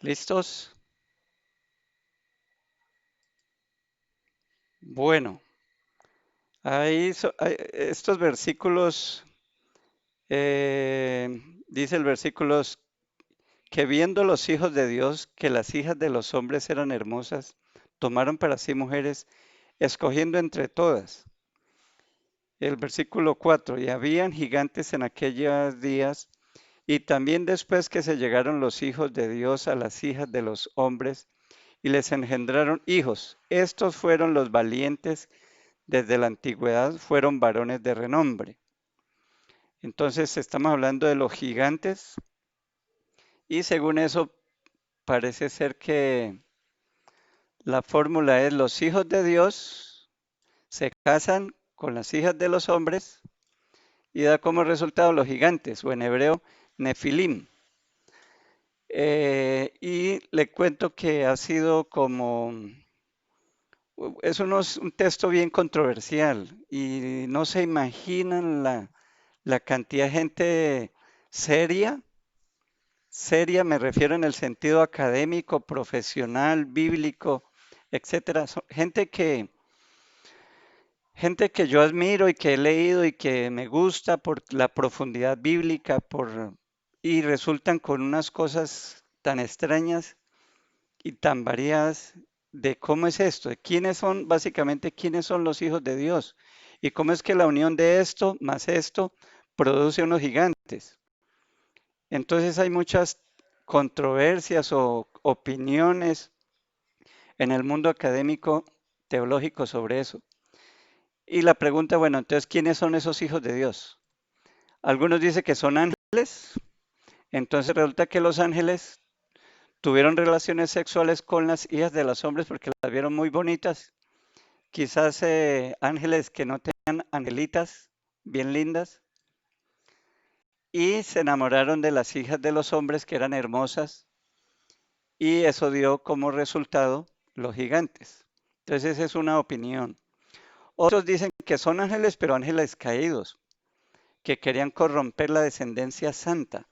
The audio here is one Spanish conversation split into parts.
¿Listos? Bueno, estos versículos, dice el versículo que viendo los hijos de Dios que las hijas de los hombres eran hermosas, tomaron para sí mujeres, escogiendo entre todas. El versículo 4, y habían gigantes en aquellos días, y también después que se llegaron los hijos de Dios a las hijas de los hombres, y les engendraron hijos. Estos fueron los valientes desde la antigüedad, fueron varones de renombre. Entonces estamos hablando de los gigantes y según eso parece ser que la fórmula es los hijos de Dios se casan con las hijas de los hombres y da como resultado los gigantes o en hebreo Nefilim. Y le cuento que ha sido como, un texto bien controversial y no se imaginan la cantidad de gente seria. Seria me refiero en el sentido académico, profesional, bíblico, etcétera. Gente que yo admiro y que he leído y que me gusta por la profundidad bíblica, y resultan con unas cosas tan extrañas y tan variadas de cómo es esto, de quiénes son, básicamente, quiénes son los hijos de Dios y cómo es que la unión de esto más esto produce unos gigantes. Entonces hay muchas controversias o opiniones en el mundo académico teológico sobre eso. Y la pregunta, bueno, entonces, ¿quiénes son esos hijos de Dios? Algunos dicen que son ángeles, entonces resulta que los ángeles tuvieron relaciones sexuales con las hijas de los hombres porque las vieron muy bonitas. Quizás ángeles que no tenían angelitas bien lindas y se enamoraron de las hijas de los hombres que eran hermosas y eso dio como resultado los gigantes. Entonces esa es una opinión. Otros dicen que son ángeles, pero ángeles caídos, que querían corromper la descendencia santa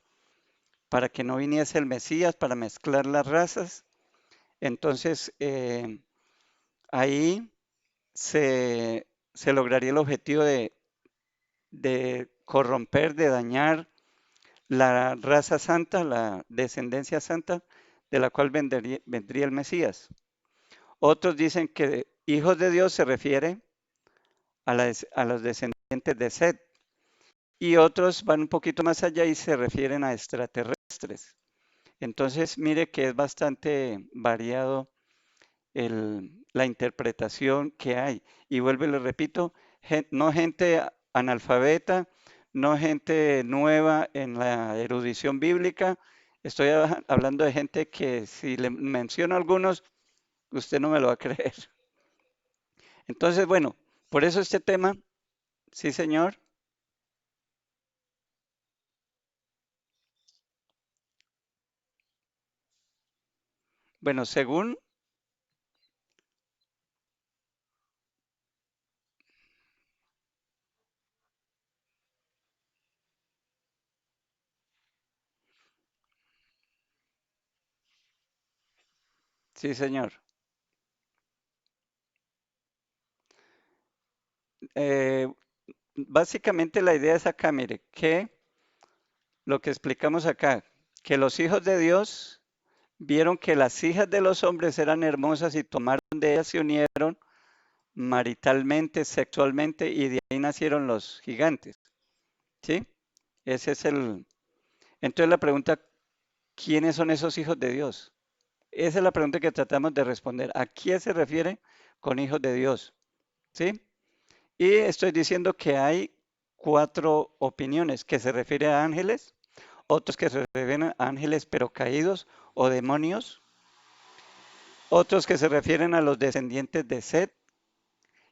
para que no viniese el Mesías, para mezclar las razas. Entonces ahí se lograría el objetivo de corromper, de dañar la raza santa, la descendencia santa, de la cual vendría el Mesías. Otros dicen que hijos de Dios se refiere a los descendientes de Set. Y otros van un poquito más allá y se refieren a extraterrestres. Entonces, mire que es bastante variado la interpretación que hay. Y vuelvo y le repito, no gente analfabeta, no gente nueva en la erudición bíblica. Estoy hablando de gente que si le menciono algunos, usted no me lo va a creer. Entonces, bueno, por eso este tema, sí señor. Bueno, según, sí señor. Eh, Básicamente la idea es acá, mire, que lo que explicamos acá, que los hijos de Dios vieron que las hijas de los hombres eran hermosas y tomaron de ellas, se unieron maritalmente, sexualmente, y de ahí nacieron los gigantes, ¿sí? Ese es el... Entonces la pregunta, ¿quiénes son esos hijos de Dios? Esa es la pregunta que tratamos de responder. ¿A quién se refiere con hijos de Dios? ¿Sí? Y estoy diciendo que hay cuatro opiniones, que se refiere a ángeles, otros que se refieren a ángeles pero caídos o demonios, otros que se refieren a los descendientes de Set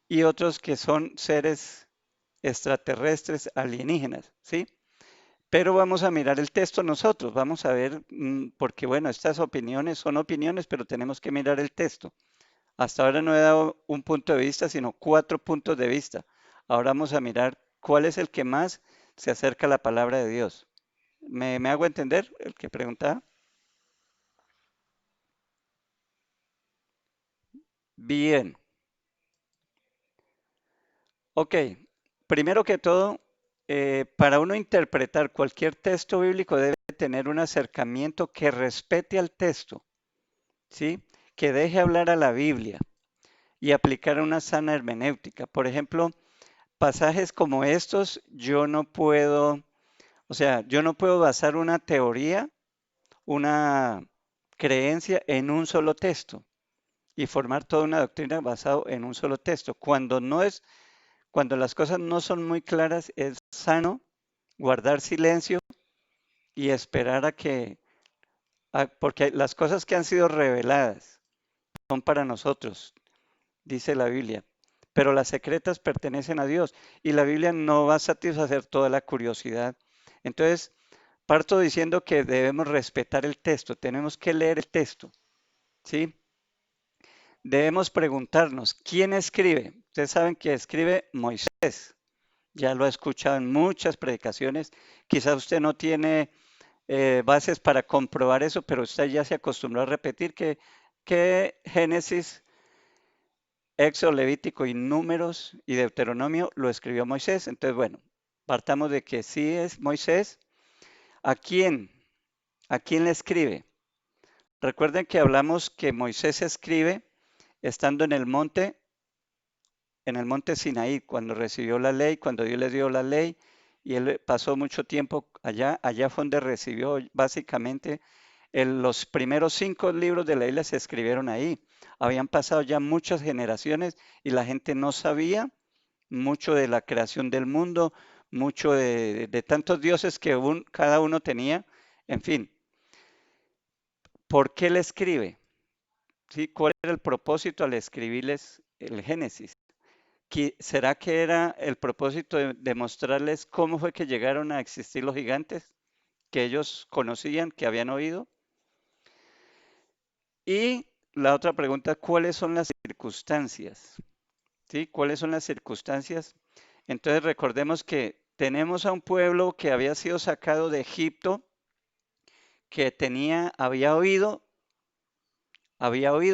y otros que son seres extraterrestres alienígenas, ¿sí? Pero vamos a mirar el texto nosotros, vamos a ver, porque bueno, estas opiniones son opiniones, pero tenemos que mirar el texto. Hasta ahora no he dado un punto de vista, sino cuatro puntos de vista. Ahora vamos a mirar cuál es el que más se acerca a la palabra de Dios. ¿Me hago entender el que preguntaba? Bien, ok. Primero que todo, para uno interpretar cualquier texto bíblico debe tener un acercamiento que respete al texto, ¿sí? Que deje hablar a la Biblia y aplicar una sana hermenéutica. Por ejemplo, pasajes como estos, yo no puedo basar una teoría, una creencia en un solo texto y formar toda una doctrina basado en un solo texto. Cuando las cosas no son muy claras, es sano guardar silencio y esperar porque las cosas que han sido reveladas son para nosotros, dice la Biblia, pero las secretas pertenecen a Dios y la Biblia no va a satisfacer toda la curiosidad. Entonces, parto diciendo que debemos respetar el texto, tenemos que leer el texto, ¿sí? Debemos preguntarnos, ¿quién escribe? Ustedes saben que escribe Moisés. Ya lo ha escuchado en muchas predicaciones. Quizás usted no tiene bases para comprobar eso, pero usted ya se acostumbró a repetir que Génesis, Éxodo, Levítico y Números y Deuteronomio lo escribió Moisés. Entonces, bueno, partamos de que sí es Moisés. ¿A quién? ¿A quién le escribe? Recuerden que hablamos que Moisés escribe estando en el monte Sinaí, cuando recibió la ley, cuando Dios le dio la ley, y él pasó mucho tiempo allá fue donde recibió básicamente los primeros 5 libros de la Biblia se escribieron ahí. Habían pasado ya muchas generaciones y la gente no sabía mucho de la creación del mundo, mucho de tantos dioses que cada uno tenía. En fin, ¿por qué le escribe? ¿Sí? ¿Cuál era el propósito al escribirles el Génesis? ¿Será que era el propósito de mostrarles cómo fue que llegaron a existir los gigantes que ellos conocían, que habían oído? Y la otra pregunta, ¿cuáles son las circunstancias? ¿Sí? ¿Cuáles son las circunstancias? Entonces recordemos que tenemos a un pueblo que había sido sacado de Egipto, que había oído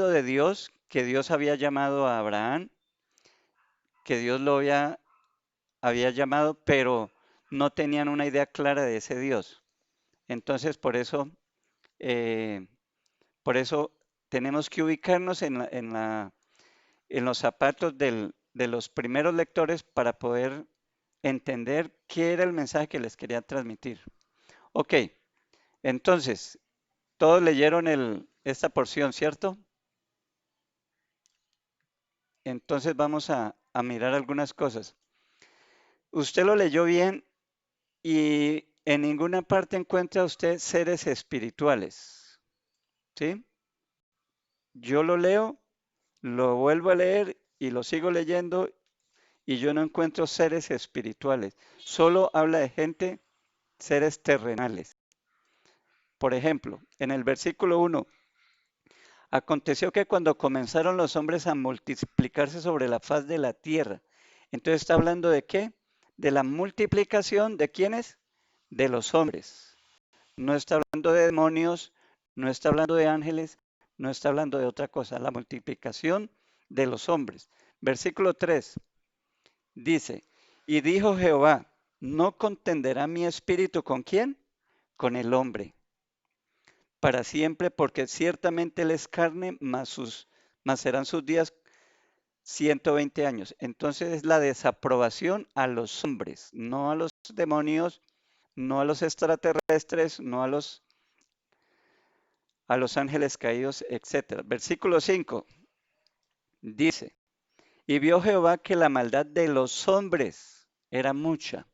de Dios, que Dios había llamado a Abraham, que Dios había llamado, pero no tenían una idea clara de ese Dios. Entonces, eh, por eso tenemos que ubicarnos en los zapatos de los primeros lectores para poder entender qué era el mensaje que les quería transmitir. Ok, entonces, todos leyeron esta porción, ¿cierto? Entonces vamos a mirar algunas cosas. Usted lo leyó bien y en ninguna parte encuentra usted seres espirituales, ¿sí? Yo lo leo, lo vuelvo a leer y lo sigo leyendo y yo no encuentro seres espirituales. Solo habla de gente, seres terrenales. Por ejemplo, en el versículo 1, aconteció que cuando comenzaron los hombres a multiplicarse sobre la faz de la tierra, entonces está hablando de qué? De la multiplicación de quiénes? De los hombres. No está hablando de demonios, no está hablando de ángeles, no está hablando de otra cosa, la multiplicación de los hombres. Versículo 3 dice, y dijo Jehová, no contenderá mi espíritu con quién? Con el hombre, para siempre, porque ciertamente él es carne, mas serán sus días 120 años. Entonces es la desaprobación a los hombres, no a los demonios, no a los extraterrestres, no a los ángeles caídos, etcétera. Versículo 5 dice, y vio Jehová que la maldad de los hombres era mucha,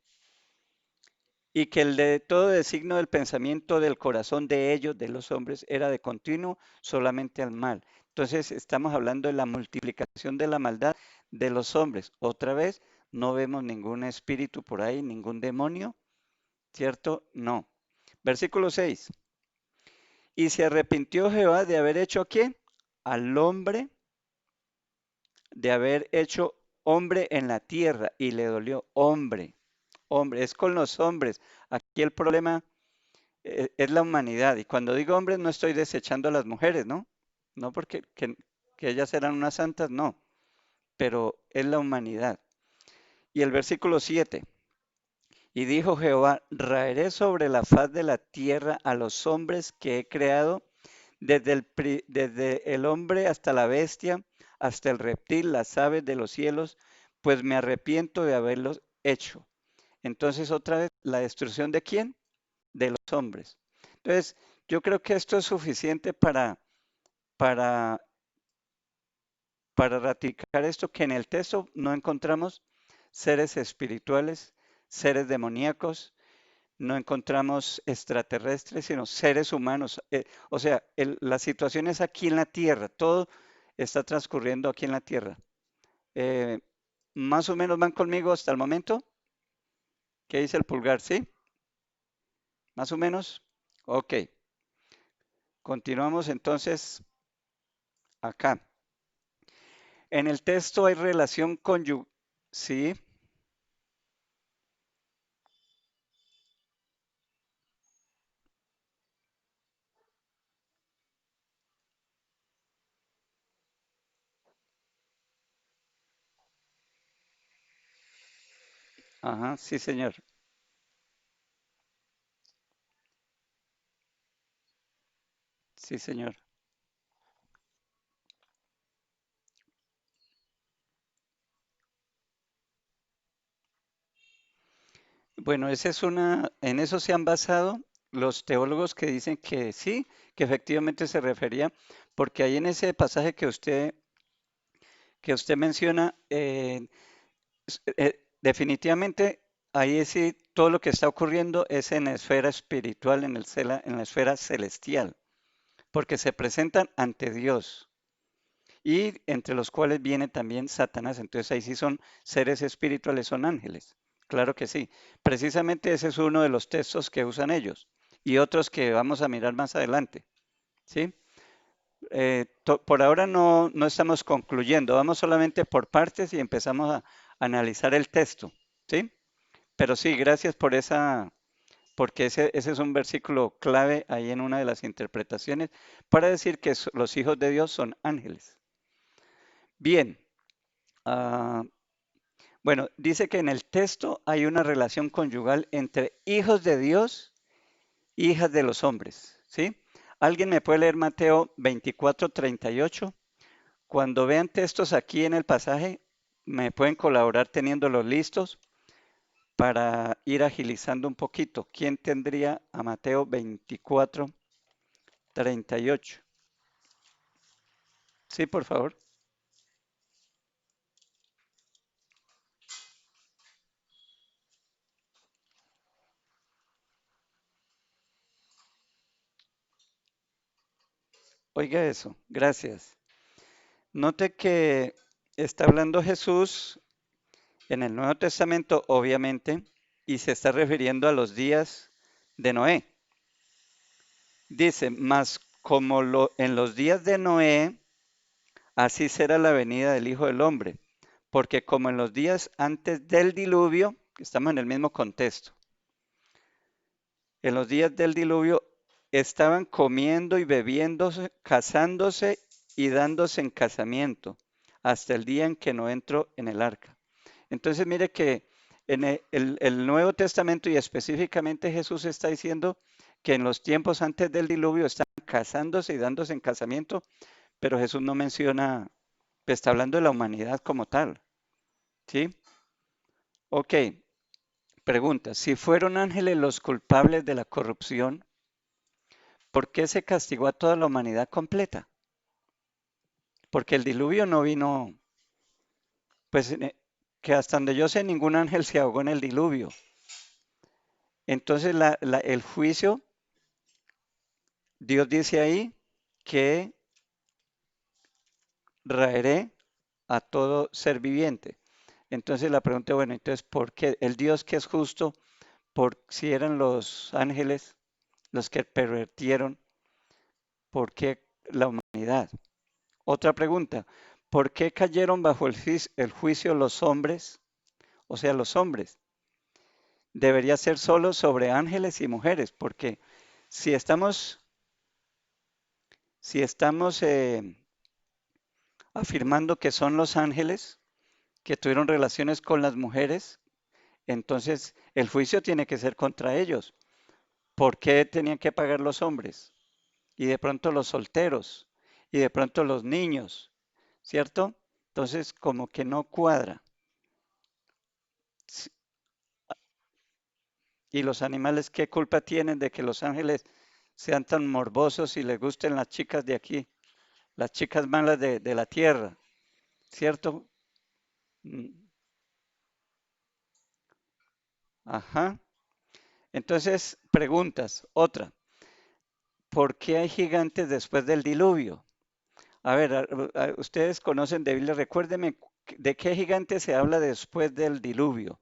y que el de todo designio del pensamiento del corazón de ellos, de los hombres, era de continuo solamente al mal. Entonces estamos hablando de la multiplicación de la maldad de los hombres. Otra vez, no vemos ningún espíritu por ahí, ningún demonio, ¿cierto? No. Versículo 6. Y se arrepintió Jehová de haber hecho ¿a quién? Al hombre, de haber hecho hombre en la tierra, y le dolió hombre, hombre, es con los hombres. Aquí el problema es la humanidad. Y cuando digo hombres no estoy desechando a las mujeres, ¿no? No porque que ellas eran unas santas, no, pero es la humanidad. Y el versículo 7, y dijo Jehová, raeré sobre la faz de la tierra a los hombres que he creado, desde el hombre hasta la bestia, hasta el reptil, las aves de los cielos, pues me arrepiento de haberlos hecho. Entonces, otra vez, ¿la destrucción de quién? De los hombres. Entonces, yo creo que esto es suficiente para, para ratificar esto, que en el texto no encontramos seres espirituales, seres demoníacos, no encontramos extraterrestres, sino seres humanos. O sea, la situación es aquí en la Tierra, todo está transcurriendo aquí en la Tierra. Eh, Más o menos van conmigo hasta el momento. ¿Qué dice el pulgar? ¿Sí? Más o menos. Ok. Continuamos entonces acá. En el texto hay relación conyugal. Sí, ajá, sí, señor. Sí, señor. Bueno, en eso se han basado los teólogos que dicen que sí, que efectivamente se refería, porque ahí en ese pasaje que usted menciona, definitivamente ahí sí todo lo que está ocurriendo es en la esfera espiritual, en la esfera celestial, porque se presentan ante Dios y entre los cuales viene también Satanás. Entonces ahí sí son seres espirituales, son ángeles. Claro que sí. Precisamente ese es uno de los textos que usan ellos y otros que vamos a mirar más adelante. ¿Sí? Por ahora no estamos concluyendo, vamos solamente por partes y empezamos a analizar el texto. ¿Sí? Pero sí, gracias por porque ese es un versículo clave ahí en una de las interpretaciones para decir que los hijos de Dios son ángeles. Bien, ah, bueno, dice que en el texto hay una relación conyugal entre hijos de Dios e hijas de los hombres, ¿sí? ¿Alguien me puede leer Mateo 24:38? Cuando vean textos aquí en el pasaje, me pueden colaborar teniéndolos listos para ir agilizando un poquito. ¿Quién tendría a Mateo 24:38? Sí, por favor. Oiga eso, gracias. Note que está hablando Jesús en el Nuevo Testamento, obviamente, y se está refiriendo a los días de Noé. Dice, mas como en los días de Noé, así será la venida del Hijo del Hombre. Porque como en los días antes del diluvio, estamos en el mismo contexto, en los días del diluvio estaban comiendo y bebiéndose, casándose y dándose en casamiento, hasta el día en que no entró en el arca. Entonces mire que en el Nuevo Testamento y específicamente Jesús está diciendo que en los tiempos antes del diluvio están casándose y dándose en casamiento, pero Jesús no menciona, pues está hablando de la humanidad como tal, ¿sí? Ok, pregunta, si fueron ángeles los culpables de la corrupción, ¿por qué se castigó a toda la humanidad completa? Porque el diluvio no vino, pues que hasta donde yo sé ningún ángel se ahogó en el diluvio. Entonces el juicio, Dios dice ahí que raeré a todo ser viviente. Entonces la pregunta, bueno, entonces, ¿por qué? El Dios que es justo, por si eran los ángeles los que pervertieron, ¿por qué la humanidad? Otra pregunta, ¿por qué cayeron bajo el juicio los hombres? O sea, los hombres. Debería ser solo sobre ángeles y mujeres, porque si estamos, si estamos afirmando que son los ángeles que tuvieron relaciones con las mujeres, entonces el juicio tiene que ser contra ellos. ¿Por qué tenían que pagar los hombres? Y de pronto los solteros, y de pronto los niños, ¿cierto? Entonces, como que no cuadra. Sí. ¿Y los animales qué culpa tienen de que los ángeles sean tan morbosos y les gusten las chicas de aquí, las chicas malas de la tierra, ¿cierto? Mm, ajá. Entonces, preguntas. Otra, ¿por qué hay gigantes después del diluvio? A ver, ustedes conocen de Biblia, recuérdeme de qué gigante se habla después del diluvio.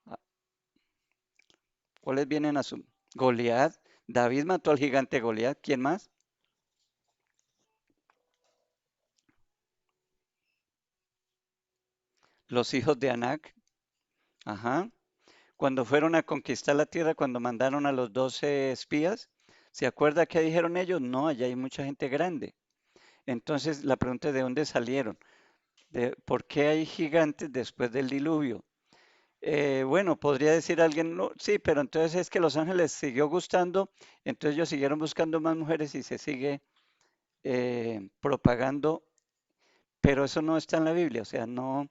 Ah, ¿cuáles vienen a su? Goliat. David mató al gigante Goliat. ¿Quién más? Los hijos de Anac. Ajá. Cuando fueron a conquistar la tierra, cuando mandaron a los 12 espías, ¿se acuerda qué dijeron ellos? No, allá hay mucha gente grande. Entonces la pregunta es de dónde salieron, de por qué hay gigantes después del diluvio. Bueno, podría decir alguien, no, sí, pero entonces es que Los Ángeles siguió gustando, entonces ellos siguieron buscando más mujeres y se sigue propagando, pero eso no está en la Biblia, o sea, no,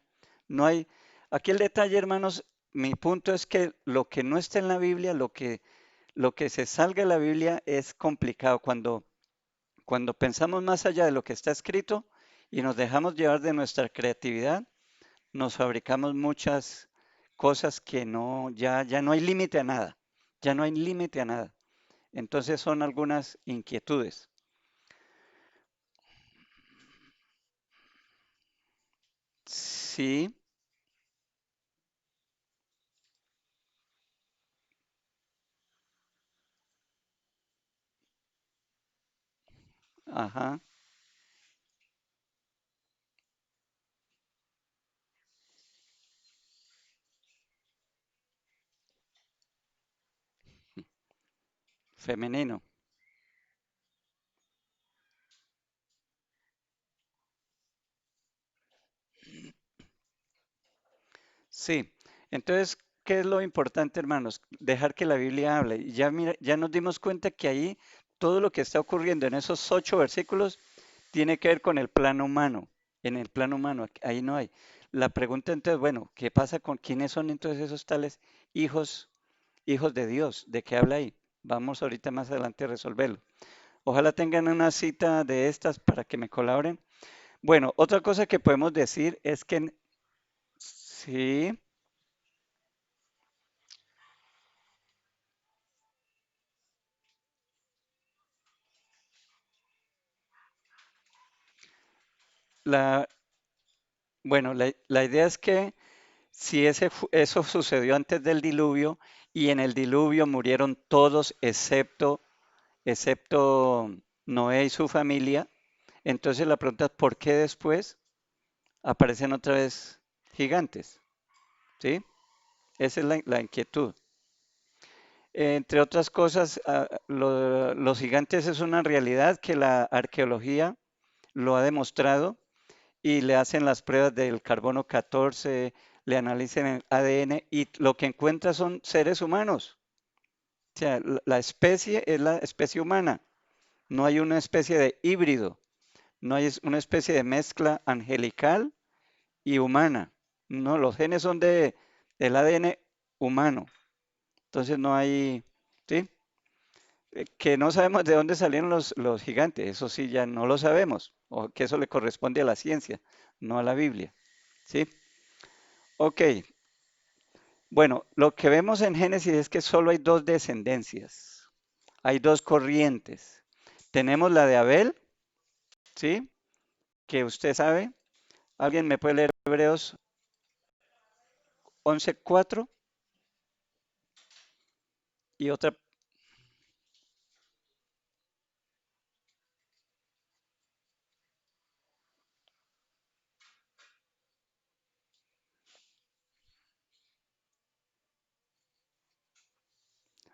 no hay. Aquí el detalle, hermanos, mi punto es que lo que no está en la Biblia, lo que se salga de la Biblia es complicado. Cuando pensamos más allá de lo que está escrito y nos dejamos llevar de nuestra creatividad, nos fabricamos muchas cosas que no, ya no hay límite a nada, ya no hay límite a nada. Entonces son algunas inquietudes. Sí, ajá, femenino. Sí, entonces, ¿qué es lo importante, hermanos? Dejar que la Biblia hable. Y ya, mira, ya nos dimos cuenta que ahí todo lo que está ocurriendo en esos 8 versículos tiene que ver con el plano humano. En el plano humano, ahí no hay. La pregunta entonces, bueno, ¿qué pasa con quiénes son entonces esos tales hijos de Dios? ¿De qué habla ahí? Vamos ahorita más adelante a resolverlo. Ojalá tengan una cita de estas para que me colaboren. Bueno, otra cosa que podemos decir es que sí, la, bueno, la idea es que si eso sucedió antes del diluvio y en el diluvio murieron todos excepto Noé y su familia, entonces la pregunta es ¿por qué después aparecen otra vez gigantes? ¿Sí? Esa es la inquietud. Entre otras cosas, los gigantes es una realidad que la arqueología lo ha demostrado y le hacen las pruebas del carbono 14, le analizan el ADN y lo que encuentra son seres humanos. O sea, la especie es la especie humana. No hay una especie de híbrido, no hay una especie de mezcla angelical y humana. No, los genes son del ADN humano. Entonces no hay, ¿sí? Que no sabemos de dónde salieron los gigantes, eso sí ya no lo sabemos, o que eso le corresponde a la ciencia, no a la Biblia, ¿sí? Ok, bueno, lo que vemos en Génesis es que solo hay dos descendencias, hay dos corrientes. Tenemos la de Abel, ¿sí? Que usted sabe. ¿Alguien me puede leer Hebreos 11:4 y otra?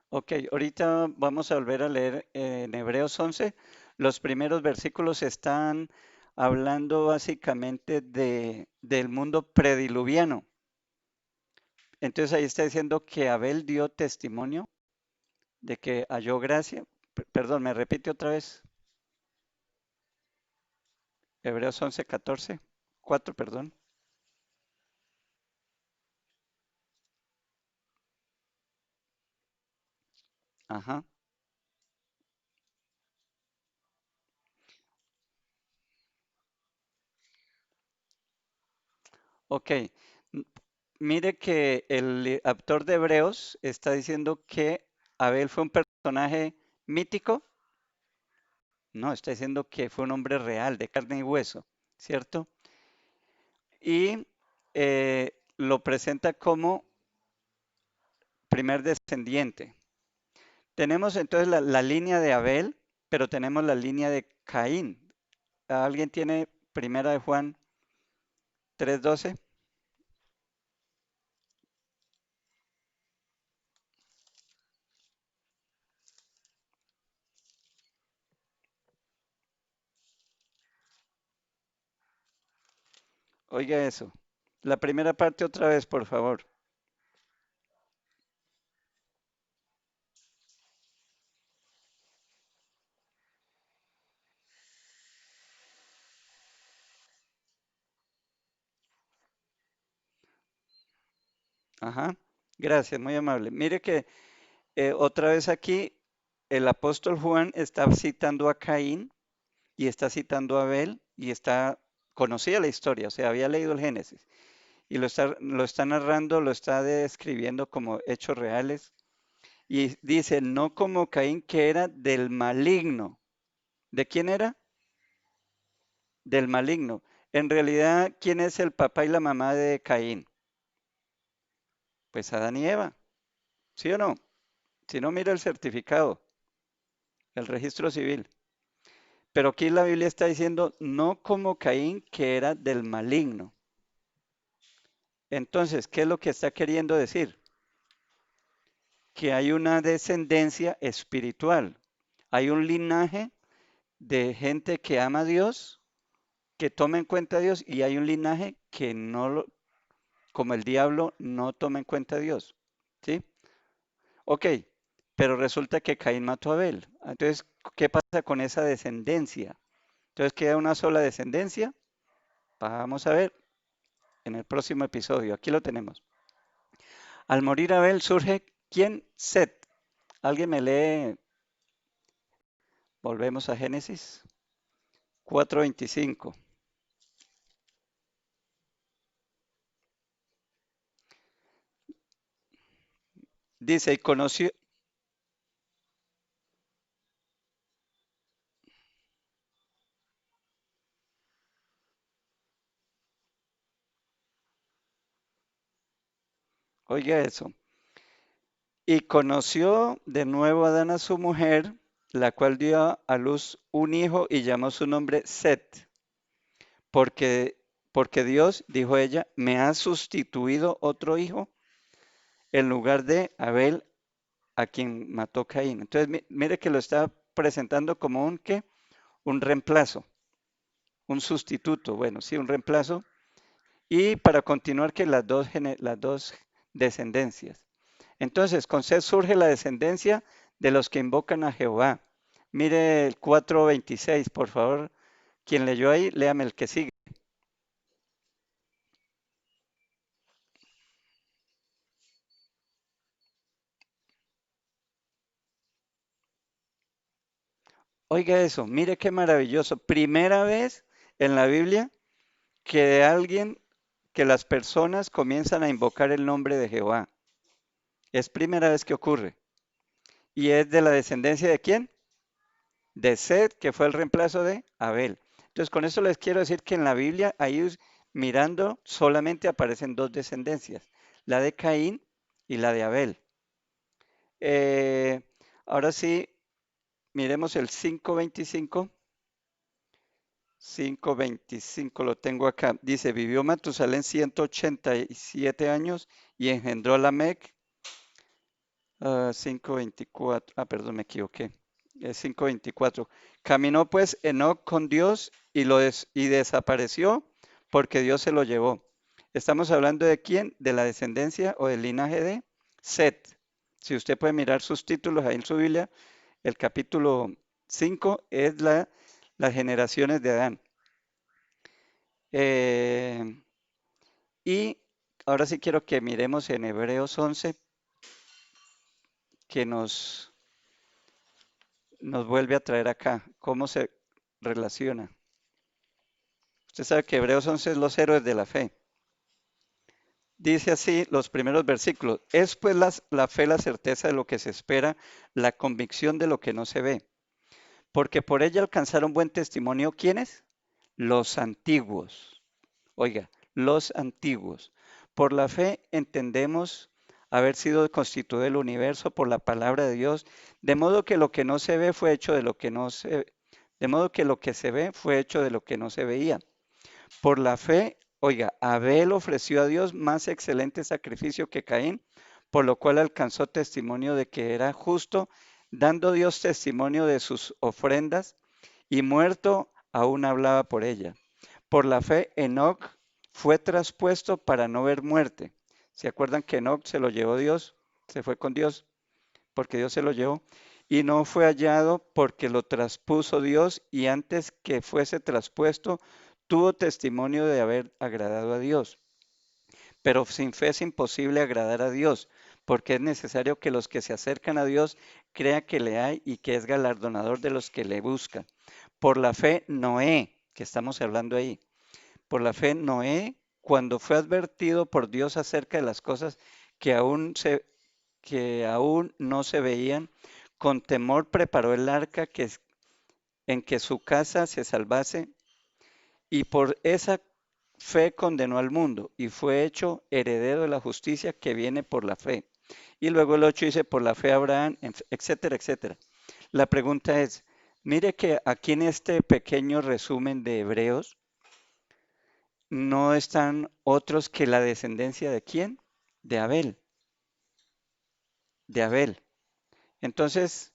Ok, ahorita vamos a volver a leer en Hebreos 11. Los primeros versículos están hablando básicamente del mundo prediluviano. Entonces ahí está diciendo que Abel dio testimonio de que halló gracia. Perdón, me repite otra vez. Hebreos 11:14. 4, perdón. Ajá. Ok. M- Mire que el autor de Hebreos está diciendo que Abel fue un personaje mítico. No, está diciendo que fue un hombre real, de carne y hueso, ¿cierto? Y lo presenta como primer descendiente. Tenemos entonces la línea de Abel, pero tenemos la línea de Caín. ¿Alguien tiene primera de Juan 3:12? Oiga eso. La primera parte otra vez, por favor. Ajá. Gracias, muy amable. Mire que otra vez aquí el apóstol Juan está citando a Caín y está citando a Abel y conocía la historia, o sea, había leído el Génesis y lo está narrando, lo está describiendo como hechos reales y dice, no como Caín que era del maligno. ¿De quién era? Del maligno. En realidad, ¿quién es el papá y la mamá de Caín? Pues Adán y Eva, ¿sí o no? Si no, mira el certificado, el registro civil. Pero aquí la Biblia está diciendo, no como Caín que era del maligno. Entonces, ¿qué es lo que está queriendo decir? Que hay una descendencia espiritual, hay un linaje de gente que ama a Dios, que toma en cuenta a Dios, y hay un linaje que no lo, como el diablo, no toma en cuenta a Dios. ¿Sí? Ok, pero resulta que Caín mató a Abel. Entonces, ¿qué pasa con esa descendencia? Entonces, ¿queda una sola descendencia? Vamos a ver en el próximo episodio. Aquí lo tenemos. Al morir Abel surge, ¿quién? Set. ¿Alguien me lee? Volvemos a Génesis 4:25. Dice, y conoció, oiga eso, y conoció de nuevo Adán a su mujer, la cual dio a luz un hijo y llamó su nombre Set, porque, porque Dios, dijo ella, me ha sustituido otro hijo en lugar de Abel, a quien mató Caín. Entonces, mire que lo está presentando como un, ¿qué? Un reemplazo, un sustituto, bueno, sí, un reemplazo. Y para continuar que las dos descendencias. Entonces, con Seth surge la descendencia de los que invocan a Jehová. Mire el 4:26, por favor. Quien leyó ahí, léame el que sigue. Oiga eso, mire qué maravilloso. Primera vez en la Biblia que que las personas comienzan a invocar el nombre de Jehová. Es primera vez que ocurre. ¿Y es de la descendencia de quién? De Seth, que fue el reemplazo de Abel. Entonces, con eso les quiero decir que en la Biblia, ahí mirando, solamente aparecen dos descendencias, la de Caín y la de Abel. Eh, Ahora sí, miremos el 5:25. 5:25 lo tengo acá. Dice, vivió Matusalén 187 años y engendró a Lamec. 5:24. Perdón, me equivoqué. es 5:24. Caminó pues Enoc con Dios y desapareció porque Dios se lo llevó. Estamos hablando de quién, de la descendencia o del linaje de Set. Si usted puede mirar sus títulos ahí en su Biblia, el capítulo 5 es las generaciones de Adán. Eh, y ahora sí quiero que miremos en Hebreos 11, que nos vuelve a traer acá, cómo se relaciona. Usted sabe que Hebreos 11 es los héroes de la fe. Dice así los primeros versículos. Es pues la fe la certeza de lo que se espera, la convicción de lo que no se ve. Porque por ella alcanzaron buen testimonio, ¿quiénes? Los antiguos. Oiga, los antiguos. Por la fe entendemos haber sido constituido el universo por la palabra de Dios, de modo que lo que no se ve fue hecho de lo que no se, de modo que lo que se ve fue hecho de lo que no se veía. Por la fe, oiga, Abel ofreció a Dios más excelente sacrificio que Caín, por lo cual alcanzó testimonio de que era justo, dando Dios testimonio de sus ofrendas, y muerto aún hablaba por ella. Por la fe, Enoc fue traspuesto para no ver muerte. ¿Se acuerdan que Enoc se lo llevó Dios? Se fue con Dios porque Dios se lo llevó. Y no fue hallado porque lo traspuso Dios y antes que fuese traspuesto tuvo testimonio de haber agradado a Dios. Pero sin fe es imposible agradar a Dios, porque es necesario que los que se acercan a Dios crean que le hay y que es galardonador de los que le buscan. Por la fe, Noé, que estamos hablando ahí, por la fe, Noé, cuando fue advertido por Dios acerca de las cosas que que aún no se veían, con temor preparó el arca en que su casa se salvase, y por esa fe condenó al mundo y fue hecho heredero de la justicia que viene por la fe. Y luego el 8 dice, por la fe Abraham, etcétera, etcétera. La pregunta es, mire que aquí en este pequeño resumen de Hebreos, no están otros que la descendencia de quién? De Abel, de Abel. Entonces,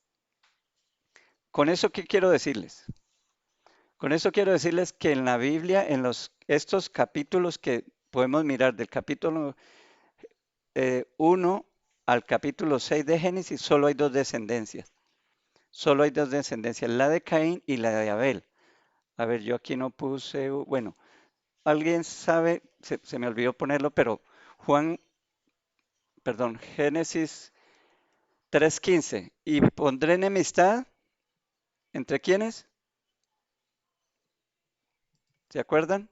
¿con eso qué quiero decirles? Con eso quiero decirles que en la Biblia, en estos capítulos que podemos mirar del capítulo 1 al capítulo 6 de Génesis, solo hay dos descendencias. Solo hay dos descendencias, la de Caín y la de Abel. A ver, yo aquí no puse, bueno, alguien sabe, se me olvidó ponerlo, pero Génesis 3:15. Y pondré enemistad entre quiénes, ¿se acuerdan?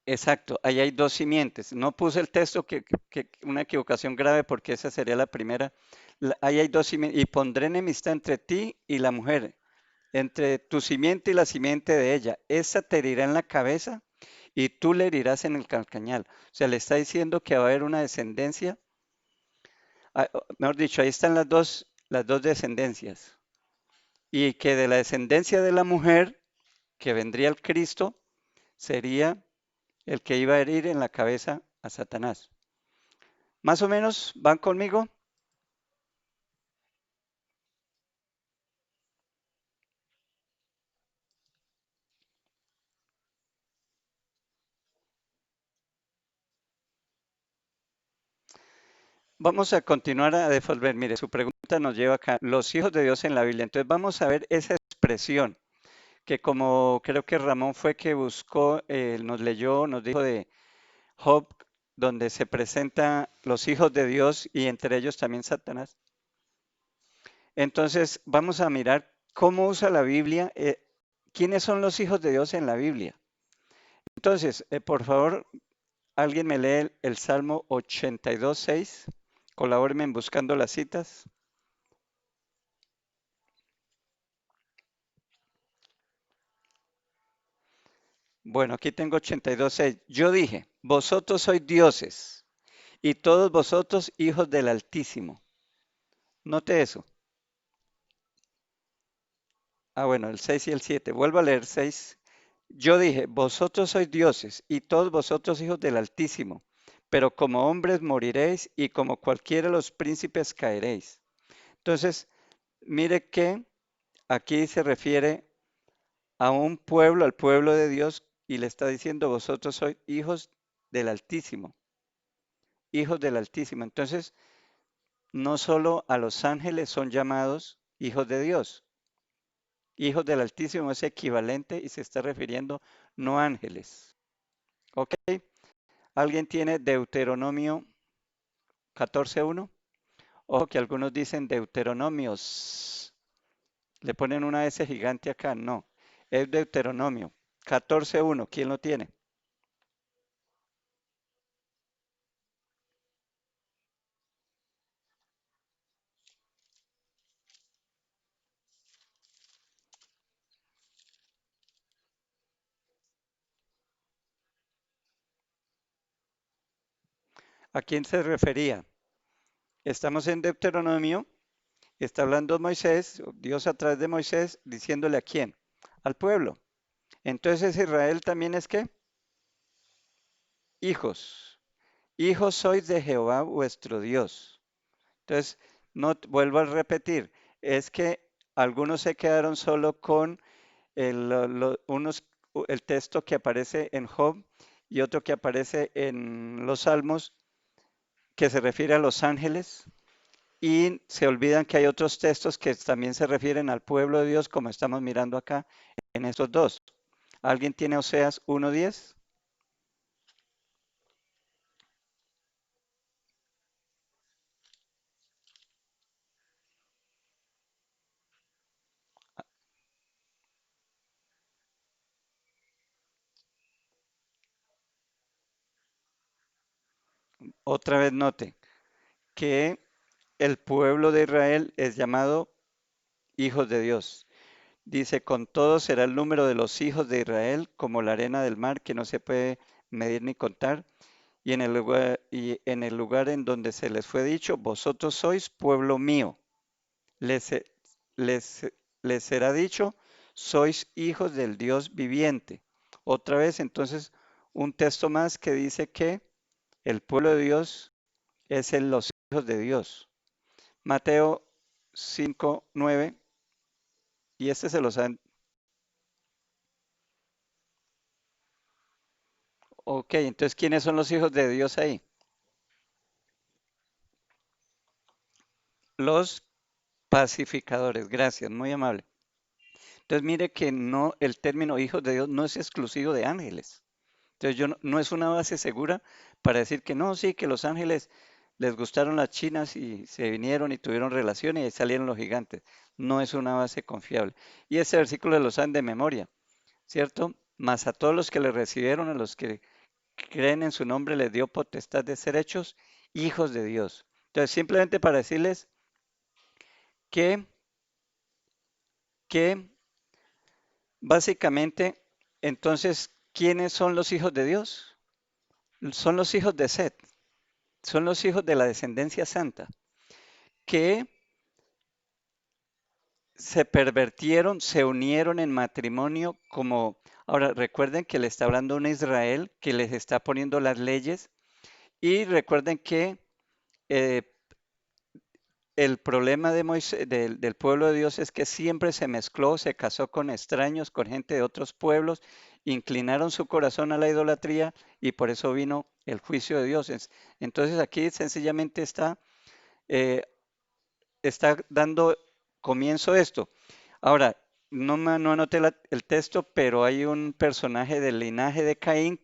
Exacto, ahí hay dos simientes. No puse el texto que una equivocación grave porque esa sería la primera. Ahí hay dos simientes. Y pondré enemistad entre ti y la mujer, entre tu simiente y la simiente de ella. Esa te herirá en la cabeza y tú le herirás en el calcañal. O sea, le está diciendo que va a haber una descendencia. Mejor dicho, ahí están las dos descendencias. Y que de la descendencia de la mujer, que vendría el Cristo, sería el que iba a herir en la cabeza a Satanás. Más o menos, ¿van conmigo? Vamos a continuar a devolver. Mire, su pregunta nos lleva acá. Los hijos de Dios en la Biblia. Entonces vamos a ver esa expresión que como creo que Ramón fue que buscó, nos leyó, nos dijo de Job, donde se presentan los hijos de Dios y entre ellos también Satanás. Entonces vamos a mirar cómo usa la Biblia, quiénes son los hijos de Dios en la Biblia. Entonces, por favor, alguien me lee el Salmo 82:6. Colabóreme en buscando las citas. Bueno, aquí tengo 82:6. Yo dije, vosotros sois dioses y todos vosotros hijos del Altísimo. Note eso. Ah, bueno, el 6 y el 7. Vuelvo a leer 6. Yo dije, vosotros sois dioses y todos vosotros hijos del Altísimo. pero como hombres moriréis y como cualquiera de los príncipes caeréis. Entonces, mire que aquí se refiere a un pueblo, al pueblo de Dios, y le está diciendo, vosotros sois hijos del Altísimo, hijos del Altísimo. Entonces, no solo a los ángeles son llamados hijos de Dios, hijos del Altísimo es equivalente y se está refiriendo no a ángeles. ¿Ok? ¿Alguien tiene Deuteronomio 14:1? Ojo que algunos dicen Deuteronomios. Le ponen una S gigante acá. No, es Deuteronomio 14:1. ¿Quién lo tiene? ¿A quién se refería? Estamos en Deuteronomio, está hablando Moisés, Dios a través de Moisés, diciéndole a quién, al pueblo. Entonces Israel también es qué? Hijos. Hijos sois de Jehová vuestro Dios. Entonces, no vuelvo a repetir, es que algunos se quedaron solo con el texto que aparece en Job y otro que aparece en los Salmos, que se refiere a los ángeles, y se olvidan que hay otros textos que también se refieren al pueblo de Dios, como estamos mirando acá en estos dos. ¿Alguien tiene Oseas 1:10? Otra vez note que el pueblo de Israel es llamado hijos de Dios. Dice, con todo será el número de los hijos de Israel como la arena del mar, que no se puede medir ni contar. Y en el lugar en donde se les fue dicho, vosotros sois pueblo mío. Les, les, les será dicho, sois hijos del Dios viviente. Otra vez, entonces, un texto más que dice que el pueblo de Dios es los hijos de Dios. Mateo 5:9, y este se los han... Ok, entonces, ¿quiénes son los hijos de Dios ahí? Los pacificadores, gracias, muy amable. Entonces, mire que no, el término hijos de Dios no es exclusivo de ángeles. Entonces, no es una base segura para decir que no, sí, que los ángeles les gustaron las chinas y se vinieron y tuvieron relaciones y ahí salieron los gigantes. No es una base confiable. Y ese versículo lo saben de memoria, ¿cierto? Mas a todos los que le recibieron, a los que creen en su nombre, les dio potestad de ser hechos hijos de Dios. Entonces, simplemente para decirles que, que básicamente, entonces, ¿quiénes son los hijos de Dios? Son los hijos de Set, son los hijos de la descendencia santa, que se pervertieron, se unieron en matrimonio como... Ahora, recuerden que le está hablando un Israel que les está poniendo las leyes y recuerden que eh, el problema de del pueblo de Dios es que siempre se mezcló, se casó con extraños, con gente de otros pueblos, inclinaron su corazón a la idolatría y por eso vino el juicio de Dios. Entonces aquí sencillamente eh, está dando comienzo esto. Ahora, no anoté el texto, pero hay un personaje del linaje de Caín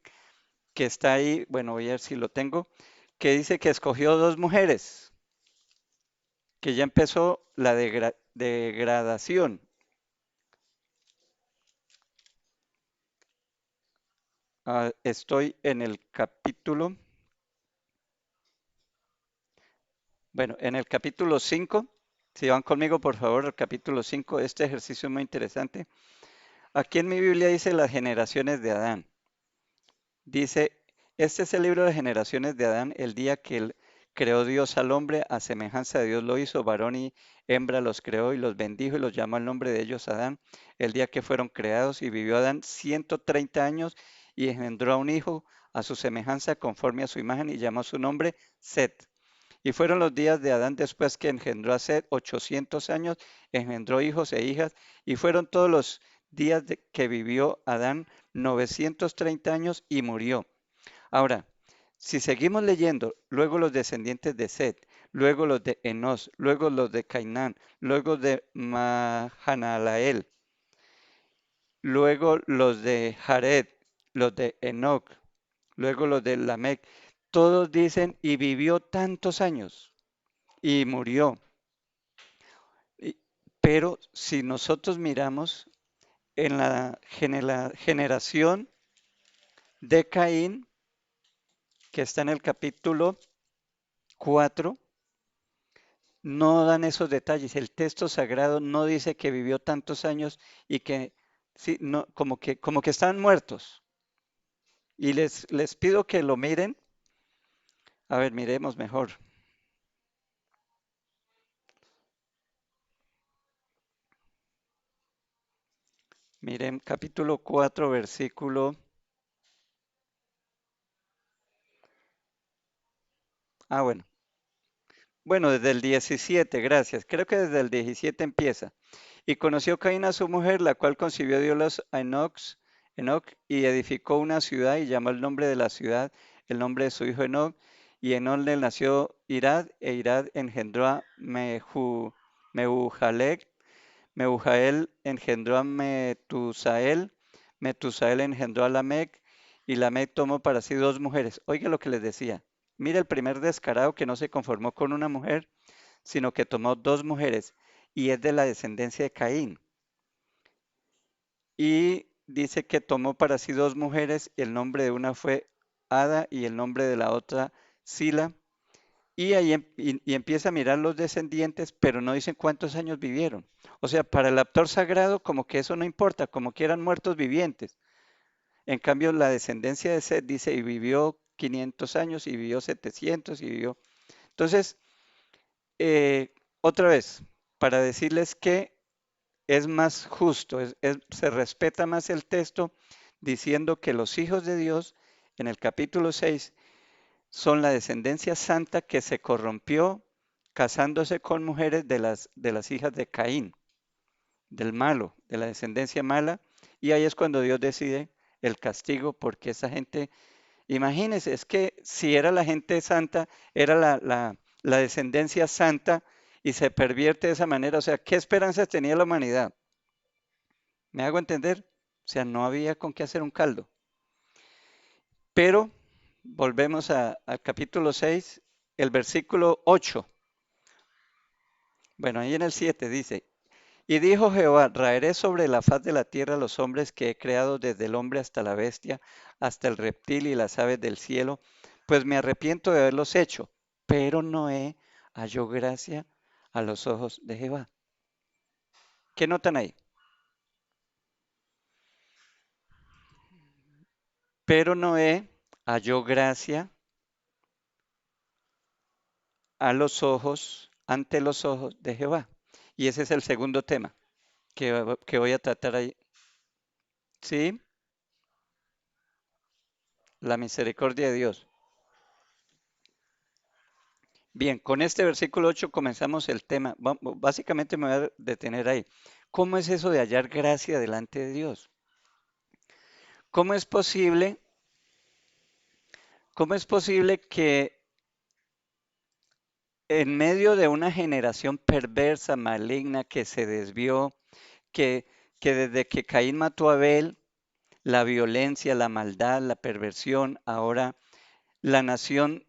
que está ahí, bueno, voy a ver si lo tengo, que dice que escogió dos mujeres, que ya empezó la degradación. Estoy en el capítulo, bueno, en el capítulo 5. Si van conmigo, por favor, al capítulo 5. Este ejercicio es muy interesante. Aquí en mi Biblia dice las generaciones de Adán. Dice, este es el libro de generaciones de Adán, el día que él creó Dios al hombre, a semejanza de Dios lo hizo, varón y hembra los creó y los bendijo y los llamó al nombre de ellos Adán, el día que fueron creados, y vivió Adán 130 años y engendró a un hijo a su semejanza conforme a su imagen y llamó su nombre Set. Y fueron los días de Adán después que engendró a Set 800 años, engendró hijos e hijas, y fueron todos los días que vivió Adán 930 años y murió. Ahora, si seguimos leyendo, luego los descendientes de Set, luego los de Enos, luego los de Cainán, luego de Mahanalael, luego los de Jared, los de Enoc, luego los de Lamec, todos dicen y vivió tantos años y murió. Pero si nosotros miramos en la generación de Caín, que está en el capítulo 4, no dan esos detalles. El texto sagrado no dice que vivió tantos años y que, sí, no, como que están muertos. Y les pido que lo miren. A ver, miremos mejor. Miren, capítulo 4, versículo. Bueno. Bueno, desde el 17, gracias. Creo que desde el 17 empieza. Y conoció Caín a su mujer, la cual concibió Dios a Enoc, y edificó una ciudad y llamó el nombre de la ciudad el nombre de su hijo Enoc. Y Enoc le nació Irad, e Irad engendró a Mehujalel, Mehujael engendró a Metusael, Metusael engendró a Lamec, y Lamec tomó para sí dos mujeres. Oiga lo que les decía. Mira el primer descarado que no se conformó con una mujer, sino que tomó dos mujeres, y es de la descendencia de Caín. Y dice que tomó para sí dos mujeres, y el nombre de una fue Ada y el nombre de la otra Sila. Y ahí y empieza a mirar los descendientes, pero no dicen cuántos años vivieron. O sea, para el autor sagrado, como que eso no importa, como que eran muertos vivientes. En cambio, la descendencia de Seth dice, y vivió 500 años, y vivió 700, y vivió. Entonces, otra vez, para decirles que es más justo, se respeta más el texto, diciendo que los hijos de Dios, en el capítulo 6, son la descendencia santa que se corrompió casándose con mujeres de las hijas de Caín, del malo, de la descendencia mala, y ahí es cuando Dios decide el castigo, porque esa gente, imagínense, es que si era la gente santa, era la descendencia santa y se pervierte de esa manera, o sea, ¿qué esperanzas tenía la humanidad? ¿Me hago entender? O sea, no había con qué hacer un caldo. Pero volvemos al capítulo 6, el versículo 8. Bueno, ahí en el 7 dice, y dijo Jehová, raeré sobre la faz de la tierra los hombres que he creado desde el hombre hasta la bestia, hasta el reptil y las aves del cielo, pues me arrepiento de haberlos hecho. Pero Noé halló gracia a los ojos de Jehová. ¿Qué notan ahí? Pero Noé halló gracia ante los ojos de Jehová. Y ese es el segundo tema que voy a tratar ahí. ¿Sí? La misericordia de Dios. Bien, con este versículo 8 comenzamos el tema. Básicamente me voy a detener ahí. ¿Cómo es eso de hallar gracia delante de Dios? ¿Cómo es posible, cómo es posible que en medio de una generación perversa, maligna, que se desvió, que, que desde que Caín mató a Abel, la violencia, la maldad, la perversión, ahora la nación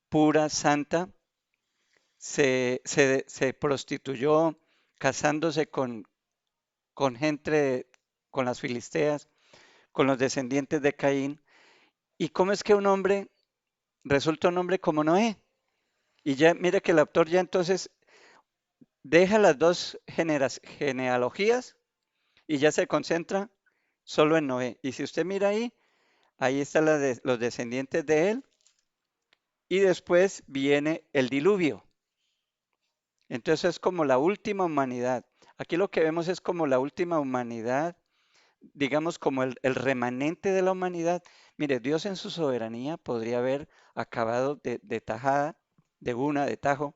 pura, santa, se prostituyó casándose con gente, con las filisteas, con los descendientes de Caín? ¿Y cómo es que un hombre resulta un hombre como Noé? Y ya mire que el autor ya entonces deja las dos genealogías y ya se concentra solo en Noé. Y si usted mira ahí, ahí están los descendientes de él y después viene el diluvio. Entonces es como la última humanidad. Aquí lo que vemos es como la última humanidad digamos, como el remanente de la humanidad. Mire, Dios en su soberanía podría haber acabado de tajada, de tajo,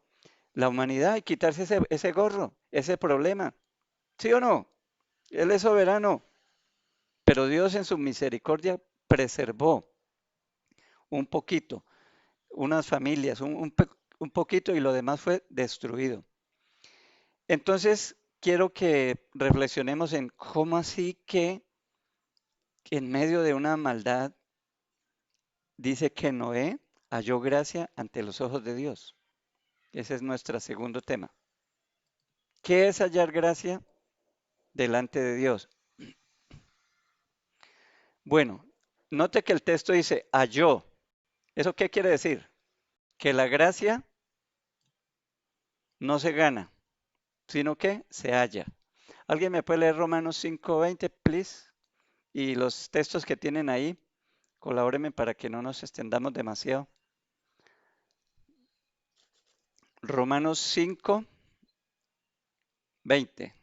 la humanidad y quitarse ese gorro, ese problema. ¿Sí o no? Él es soberano, pero Dios en su misericordia preservó un poquito, unas familias, un poquito y lo demás fue destruido. Entonces, quiero que reflexionemos en cómo así que en medio de una maldad dice que Noé halló gracia ante los ojos de Dios. Ese es nuestro segundo tema. ¿Qué es hallar gracia delante de Dios? Bueno, note que el texto dice halló. ¿Eso qué quiere decir? Que la gracia no se gana, sino que se halla. ¿Alguien me puede leer Romanos 5:20, please? Y los textos que tienen ahí, colabórenme para que no nos extendamos demasiado. Romanos 5:20.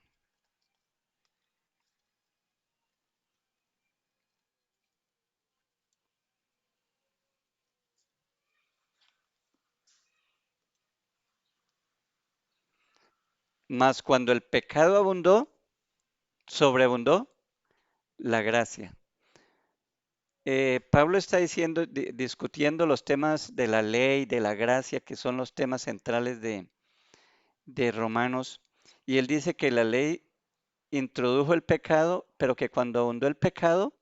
Mas cuando el pecado abundó, sobreabundó la gracia. Pablo está diciendo, discutiendo los temas de la ley, de la gracia, que son los temas centrales de Romanos, y él dice que la ley introdujo el pecado, pero que cuando abundó el pecado,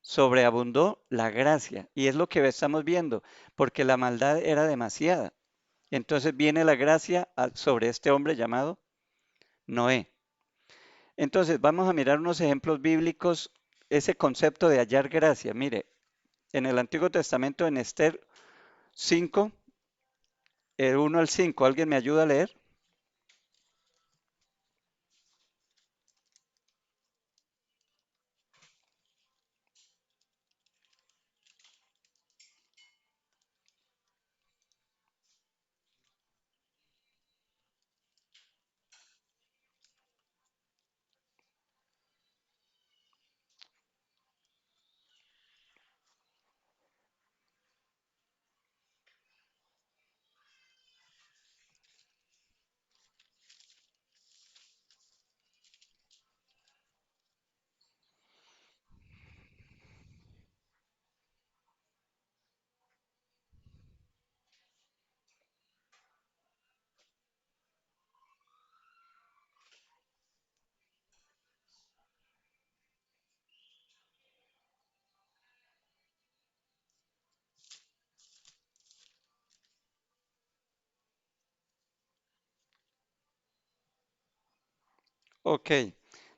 sobreabundó la gracia. Y es lo que estamos viendo, porque la maldad era demasiada. Entonces viene la gracia sobre este hombre llamado Noé. Entonces vamos a mirar unos ejemplos bíblicos, ese concepto de hallar gracia. Mire, en el Antiguo Testamento, en Esther 5, el 1 al 5, ¿alguien me ayuda a leer? Ok,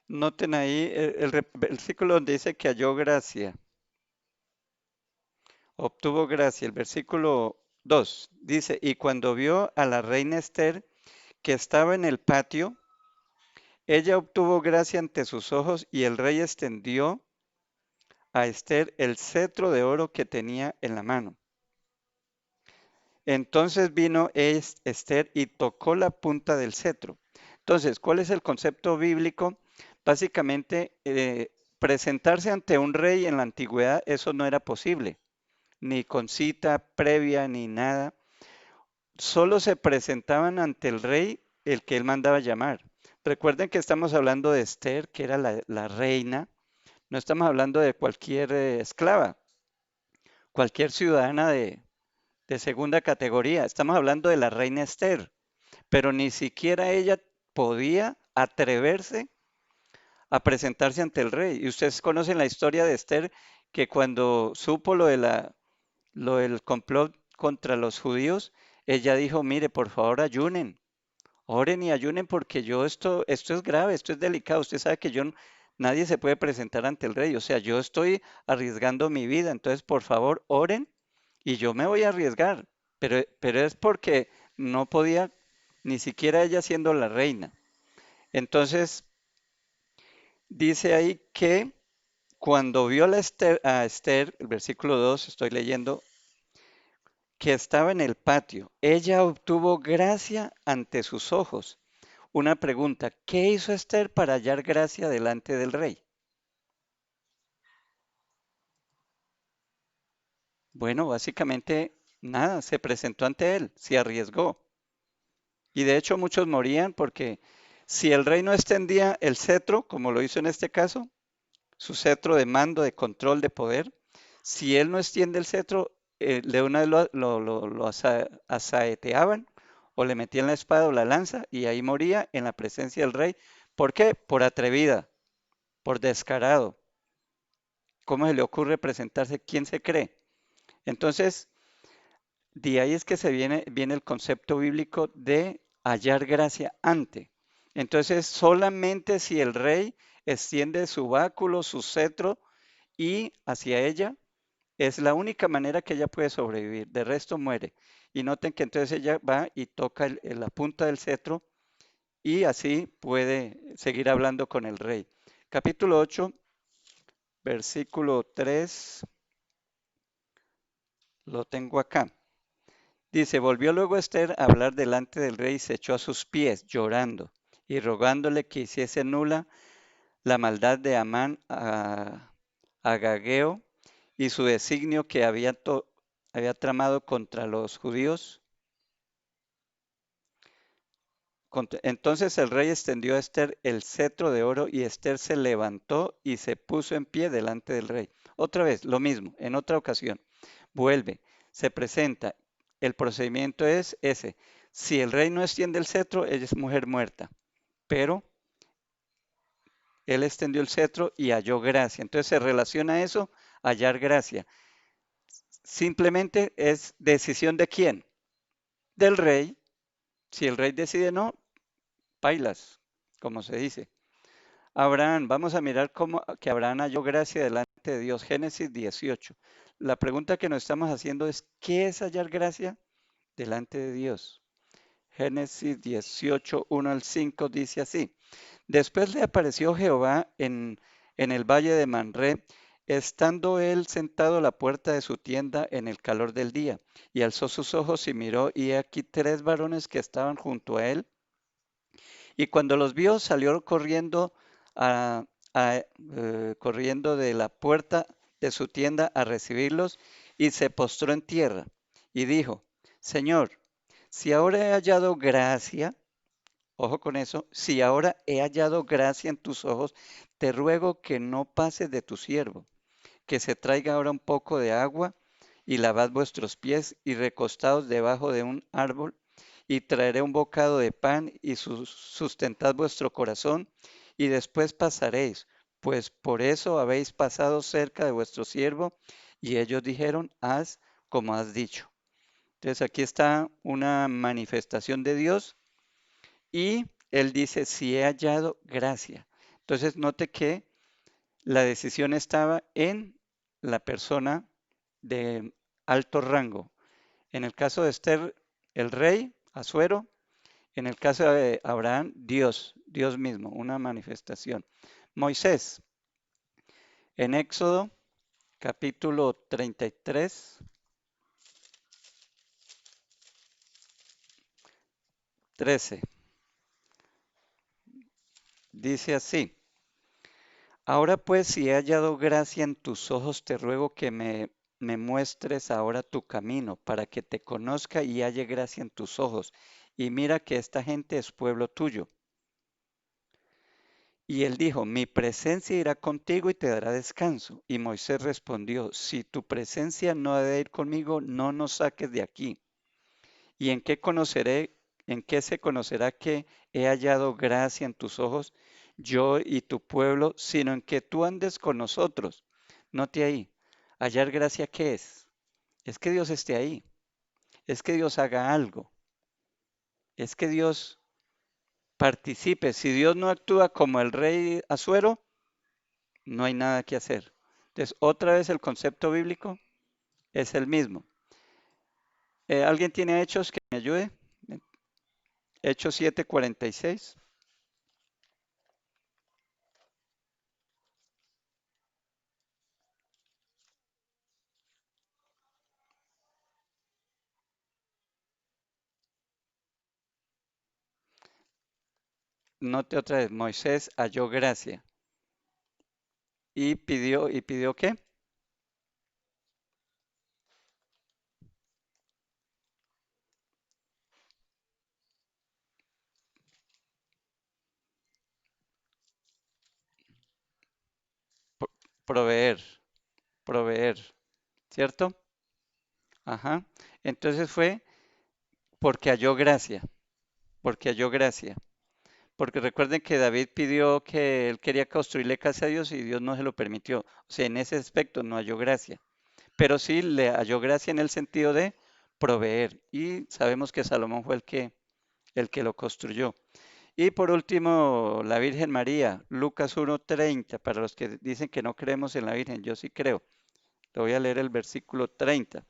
noten ahí el versículo donde dice que halló gracia, obtuvo gracia. El versículo 2 dice, y cuando vio a la reina Esther que estaba en el patio, ella obtuvo gracia ante sus ojos y el rey extendió a Esther el cetro de oro que tenía en la mano. Entonces vino Esther y tocó la punta del cetro. Entonces, ¿cuál es el concepto bíblico? Básicamente, presentarse ante un rey en la antigüedad, eso no era posible, ni con cita previa ni nada. Solo se presentaban ante el rey el que él mandaba llamar. Recuerden que estamos hablando de Esther, que era la reina. No estamos hablando de cualquier esclava, cualquier ciudadana de segunda categoría. Estamos hablando de la reina Esther, pero ni siquiera ella podía atreverse a presentarse ante el rey. Y ustedes conocen la historia de Esther, que cuando supo lo del complot contra los judíos, ella dijo, mire, por favor ayunen, oren y ayunen porque esto es grave, esto es delicado. Usted sabe que nadie se puede presentar ante el rey. O sea, yo estoy arriesgando mi vida. Entonces, por favor, oren y yo me voy a arriesgar. Pero es porque no podía, ni siquiera ella siendo la reina. Entonces, dice ahí que cuando vio a Esther, el versículo 2, estoy leyendo, que estaba en el patio, ella obtuvo gracia ante sus ojos. Una pregunta, ¿qué hizo Esther para hallar gracia delante del rey? Bueno, básicamente nada, se presentó ante él, se arriesgó. Y de hecho muchos morían porque si el rey no extendía el cetro, como lo hizo en este caso, su cetro de mando, de control, de poder, si él no extiende el cetro, de una vez lo asaeteaban o le metían la espada o la lanza y ahí moría en la presencia del rey. ¿Por qué? Por atrevida, por descarado. ¿Cómo se le ocurre presentarse? ¿Quién se cree? Entonces, de ahí es que viene el concepto bíblico de hallar gracia ante. Entonces, solamente si el rey extiende su báculo, su cetro y hacia ella, es la única manera que ella puede sobrevivir. De resto muere. Y noten que entonces ella va y toca la punta del cetro y así puede seguir hablando con el rey. Capítulo 8, versículo 3, lo tengo acá. Dice, volvió luego Esther a hablar delante del rey y se echó a sus pies, llorando y rogándole que hiciese nula la maldad de Amán a Agageo y su designio que había tramado contra los judíos. Entonces el rey extendió a Esther el cetro de oro y Esther se levantó y se puso en pie delante del rey. Otra vez, lo mismo, en otra ocasión. Vuelve, se presenta. El procedimiento es ese. Si el rey no extiende el cetro, ella es mujer muerta. Pero él extendió el cetro y halló gracia. Entonces se relaciona eso, hallar gracia. Simplemente es decisión de quién? Del rey. Si el rey decide no, pailas, como se dice. Abraham, vamos a mirar cómo que Abraham halló gracia delante de Dios. Génesis 18. La pregunta que nos estamos haciendo es, ¿qué es hallar gracia delante de Dios? Génesis 18, 1 al 5 dice así. Después le apareció Jehová en el valle de Manré, estando él sentado a la puerta de su tienda en el calor del día, y alzó sus ojos y miró, y aquí tres varones que estaban junto a él, y cuando los vio salió corriendo, a- corriendo de la puerta de su tienda a recibirlos, y se postró en tierra, y dijo, Señor, si ahora he hallado gracia, ojo con eso, si ahora he hallado gracia en tus ojos, te ruego que no pases de tu siervo, que se traiga ahora un poco de agua y lavad vuestros pies y recostaos debajo de un árbol y traeré un bocado de pan y sustentad vuestro corazón y después pasaréis, pues por eso habéis pasado cerca de vuestro siervo. Y ellos dijeron, haz como has dicho. Entonces aquí está una manifestación de Dios y él dice, si he hallado gracia. Entonces note que la decisión estaba en la persona de alto rango. En el caso de Esther, el rey, Asuero. En el caso de Abraham, Dios, Dios mismo, una manifestación. Moisés, en Éxodo capítulo 33, 13, dice así. Ahora pues, si he hallado gracia en tus ojos, te ruego que me muestres ahora tu camino, para que te conozca y halle gracia en tus ojos. Y mira que esta gente es pueblo tuyo. Y él dijo, mi presencia irá contigo y te dará descanso. Y Moisés respondió, si tu presencia no ha de ir conmigo, no nos saques de aquí. ¿Y en qué se conocerá que he hallado gracia en tus ojos, yo y tu pueblo, sino en que tú andes con nosotros? Note ahí, hallar gracia, ¿qué es? Es que Dios esté ahí, es que Dios haga algo, es que Dios participe. Si Dios no actúa como el rey Asuero, no hay nada que hacer. Entonces, otra vez el concepto bíblico es el mismo. ¿Alguien tiene hechos que me ayude? Hechos 7:46. Note otra vez, Moisés halló gracia y pidió ¿qué? proveer, proveer, ¿cierto? Ajá. Entonces fue porque halló gracia, porque halló gracia. Porque recuerden que David pidió que él quería construirle casa a Dios y Dios no se lo permitió. O sea, en ese aspecto no halló gracia. Pero sí le halló gracia en el sentido de proveer. Y sabemos que Salomón fue el que lo construyó. Y por último, la Virgen María, Lucas 1:30, para los que dicen que no creemos en la Virgen, yo sí creo. Le voy a leer el versículo 30.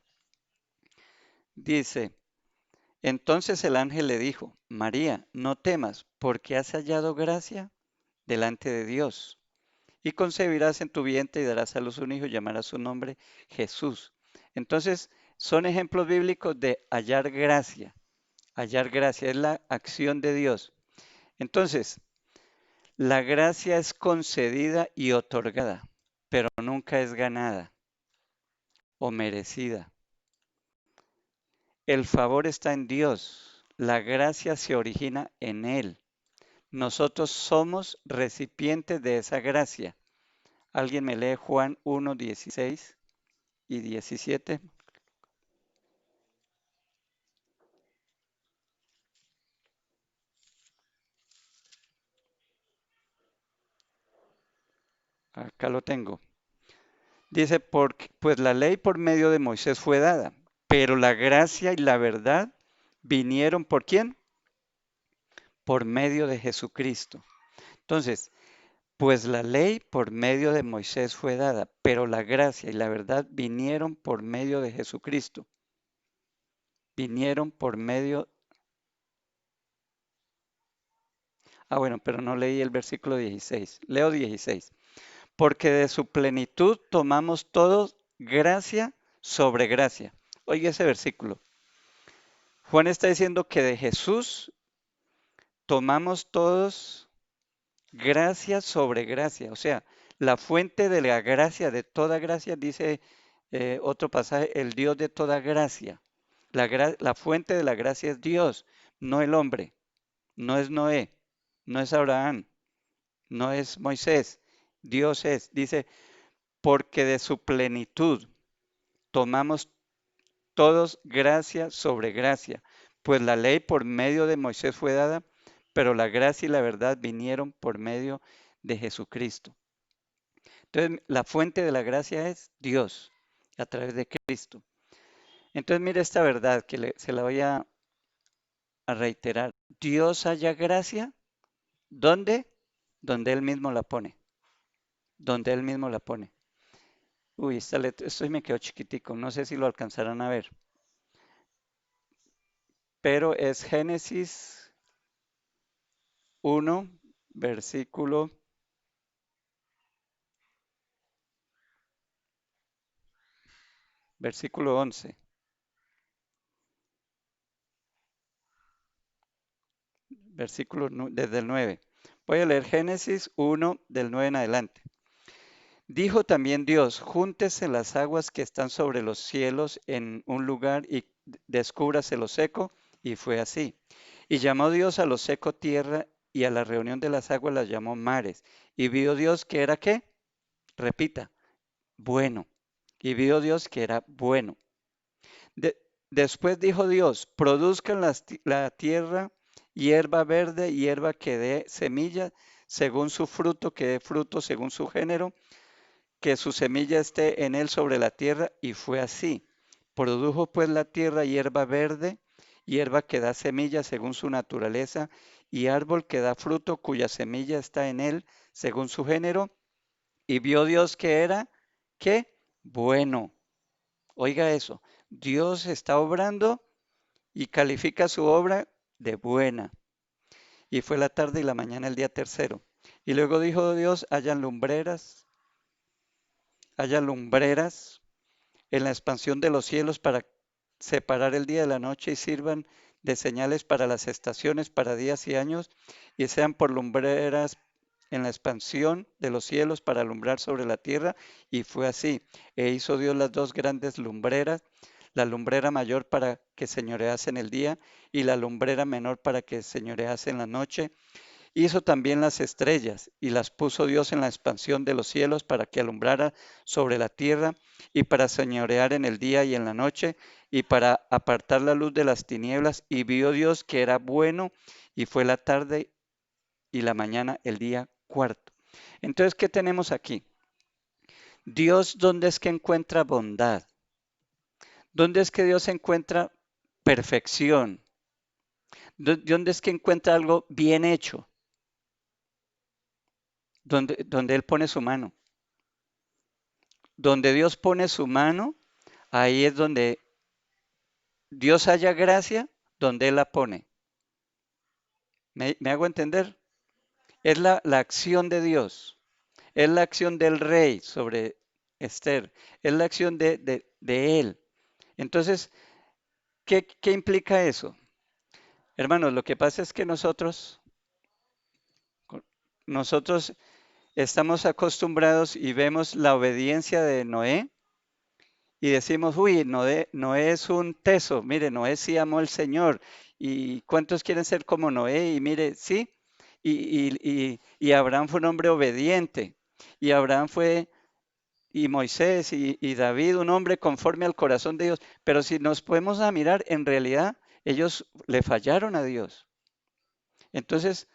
Dice, entonces el ángel le dijo, María, no temas, porque has hallado gracia delante de Dios. Y concebirás en tu vientre y darás a luz un hijo y llamarás su nombre Jesús. Entonces, son ejemplos bíblicos de hallar gracia. Hallar gracia es la acción de Dios. Entonces, la gracia es concedida y otorgada, pero nunca es ganada o merecida. El favor está en Dios. La gracia se origina en Él. Nosotros somos recipientes de esa gracia. ¿Alguien me lee Juan 1:16 y 17? Acá lo tengo. Dice, pues la ley por medio de Moisés fue dada, pero la gracia y la verdad vinieron ¿por quién? Por medio de Jesucristo. Entonces, pues la ley por medio de Moisés fue dada, pero la gracia y la verdad vinieron por medio de Jesucristo. Vinieron por medio... bueno, pero no leí el versículo 16. Leo 16. Porque de su plenitud tomamos todos gracia sobre gracia. Oiga ese versículo. Juan está diciendo que de Jesús tomamos todos gracia sobre gracia. O sea, la fuente de la gracia, de toda gracia, dice otro pasaje, el Dios de toda gracia. La fuente de la gracia es Dios, no el hombre, no es Noé, no es Abraham, no es Moisés. Dios es, dice, porque de su plenitud tomamos todos gracia sobre gracia, pues la ley por medio de Moisés fue dada, pero la gracia y la verdad vinieron por medio de Jesucristo. Entonces, la fuente de la gracia es Dios, a través de Cristo. Entonces, mire esta verdad que se la voy a reiterar. Dios halla gracia, ¿dónde? Donde Él mismo la pone. Donde Él mismo la pone. Uy, esto me quedó chiquitico, no sé si lo alcanzarán a ver. Pero es Génesis 1, versículo 11. Desde el 9. Voy a leer Génesis 1 del 9 en adelante. Dijo también Dios, júntese las aguas que están sobre los cielos en un lugar y descúbrase lo seco, y fue así. Y llamó Dios a lo seco tierra, y a la reunión de las aguas las llamó mares. Y vio Dios que era ¿qué? Repita, bueno. Y vio Dios que era bueno. De- Después dijo Dios, produzcan la tierra hierba verde, hierba que dé semilla según su fruto, que dé fruto según su género, que su semilla esté en él sobre la tierra, y fue así. Produjo pues la tierra hierba verde, hierba que da semilla según su naturaleza, y árbol que da fruto cuya semilla está en él según su género, y vio Dios que era, ¿qué? Bueno. Oiga eso, Dios está obrando y califica su obra de buena. Y fue la tarde y la mañana el día tercero. Y luego dijo Dios, haya lumbreras en la expansión de los cielos para separar el día de la noche y sirvan de señales para las estaciones, para días y años, y sean por lumbreras en la expansión de los cielos para alumbrar sobre la tierra. Y fue así. E hizo Dios las dos grandes lumbreras, la lumbrera mayor para que señorease en el día y la lumbrera menor para que señorease en la noche. Hizo también las estrellas y las puso Dios en la expansión de los cielos para que alumbrara sobre la tierra y para señorear en el día y en la noche y para apartar la luz de las tinieblas. Y vio Dios que era bueno y fue la tarde y la mañana el día cuarto. Entonces, ¿qué tenemos aquí? Dios, ¿dónde es que encuentra bondad? ¿Dónde es que Dios encuentra perfección? ¿Dónde es que encuentra algo bien hecho? Donde Él pone su mano. Donde Dios pone su mano, ahí es donde Dios haya gracia, donde Él la pone. ¿Me hago entender? Es la acción de Dios. Es la acción del rey sobre Esther. Es la acción de Él. Entonces, ¿qué implica eso? Hermanos, lo que pasa es que nosotros estamos acostumbrados y vemos la obediencia de Noé y decimos, uy, Noé es un teso, mire, Noé sí amó al Señor. ¿Y cuántos quieren ser como Noé? Y mire, sí, y Abraham fue un hombre obediente, y Abraham fue, y Moisés y David, un hombre conforme al corazón de Dios. Pero si nos podemos a mirar, en realidad ellos le fallaron a Dios. Entonces,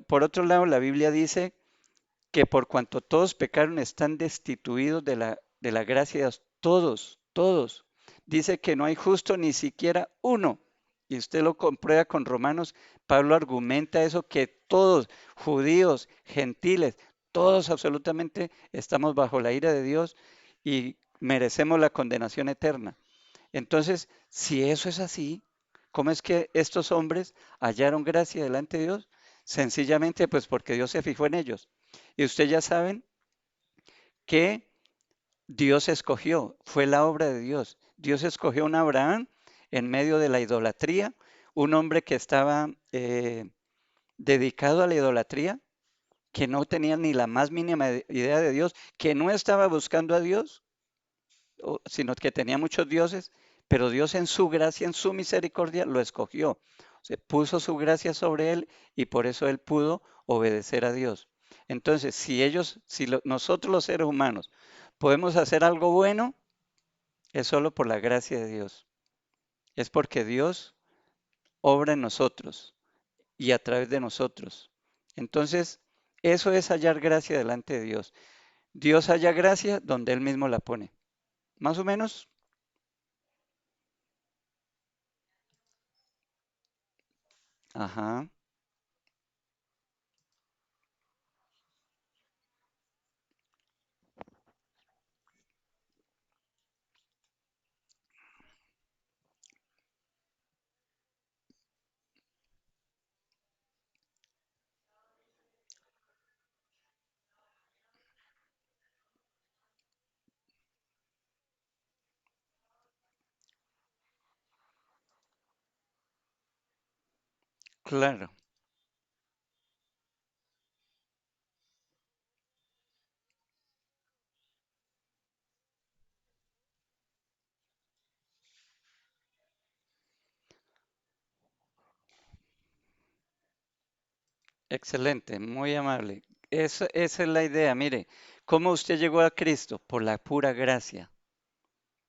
por otro lado, la Biblia dice que por cuanto todos pecaron están destituidos de la gracia de Dios. Todos, todos. Dice que no hay justo ni siquiera uno. Y usted lo comprueba con Romanos. Pablo argumenta eso, que todos, judíos, gentiles, todos absolutamente estamos bajo la ira de Dios y merecemos la condenación eterna. Entonces, si eso es así, ¿cómo es que estos hombres hallaron gracia delante de Dios? Sencillamente, pues porque Dios se fijó en ellos. Y ustedes ya saben que Dios escogió, fue la obra de Dios. Dios escogió a un Abraham en medio de la idolatría, un hombre que estaba dedicado a la idolatría, que no tenía ni la más mínima idea de Dios, que no estaba buscando a Dios, sino que tenía muchos dioses, pero Dios en su gracia, en su misericordia, lo escogió. Se puso su gracia sobre él y por eso él pudo obedecer a Dios. Entonces, nosotros los seres humanos podemos hacer algo bueno, es solo por la gracia de Dios. Es porque Dios obra en nosotros y a través de nosotros. Entonces, eso es hallar gracia delante de Dios. Dios halla gracia donde Él mismo la pone. Más o menos. Ajá, claro. Excelente, muy amable. Esa es la idea. Mire, ¿cómo usted llegó a Cristo? Por la pura gracia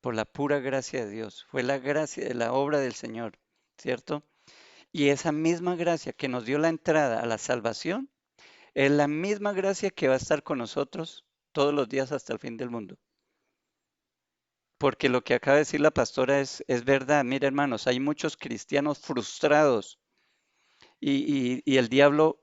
de Dios. Fue la gracia de la obra del Señor, ¿cierto? Y esa misma gracia que nos dio la entrada a la salvación es la misma gracia que va a estar con nosotros todos los días hasta el fin del mundo. Porque lo que acaba de decir la pastora es verdad. Mire, hermanos, hay muchos cristianos frustrados y el diablo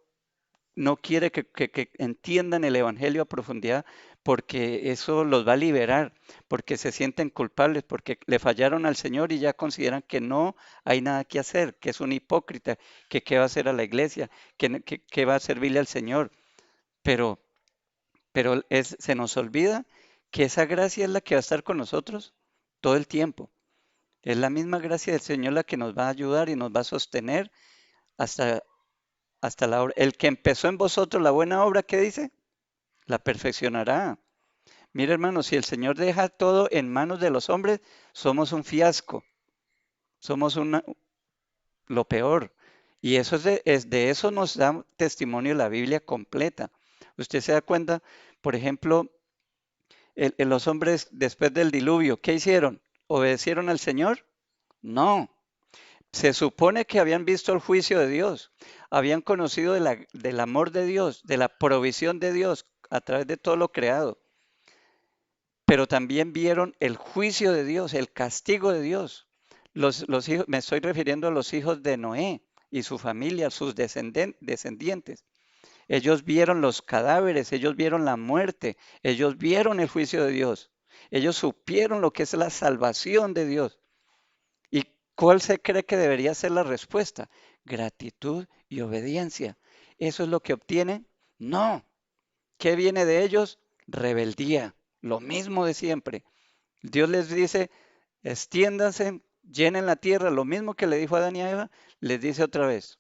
no quiere que entiendan el Evangelio a profundidad porque eso los va a liberar, porque se sienten culpables, porque le fallaron al Señor y ya consideran que no hay nada que hacer, que es un hipócrita, que qué va a hacer a la iglesia, que va a servirle al Señor. Pero, pero se nos olvida que esa gracia es la que va a estar con nosotros todo el tiempo. Es la misma gracia del Señor la que nos va a ayudar y nos va a sostener hasta, hasta la hora. El que empezó en vosotros la buena obra, ¿qué dice? La perfeccionará. Mira, hermano, si el Señor deja todo en manos de los hombres, somos un fiasco, somos lo peor. Y eso de eso nos da testimonio la Biblia completa. Usted se da cuenta, por ejemplo, los hombres después del diluvio, ¿qué hicieron? ¿Obedecieron al Señor? No. Se supone que habían visto el juicio de Dios, habían conocido del amor de Dios, de la provisión de Dios a través de todo lo creado, pero también vieron el juicio de Dios, el castigo de Dios. Los hijos, me estoy refiriendo a los hijos de Noé y su familia, sus descendientes. Ellos vieron los cadáveres, ellos vieron la muerte, ellos vieron el juicio de Dios, ellos supieron lo que es la salvación de Dios. ¿Y cuál se cree que debería ser la respuesta? Gratitud y obediencia. ¿Eso es lo que obtienen? No. ¿Qué viene de ellos? Rebeldía. Lo mismo de siempre. Dios les dice, extiéndanse, llenen la tierra. Lo mismo que le dijo a Adán y a Eva, les dice otra vez.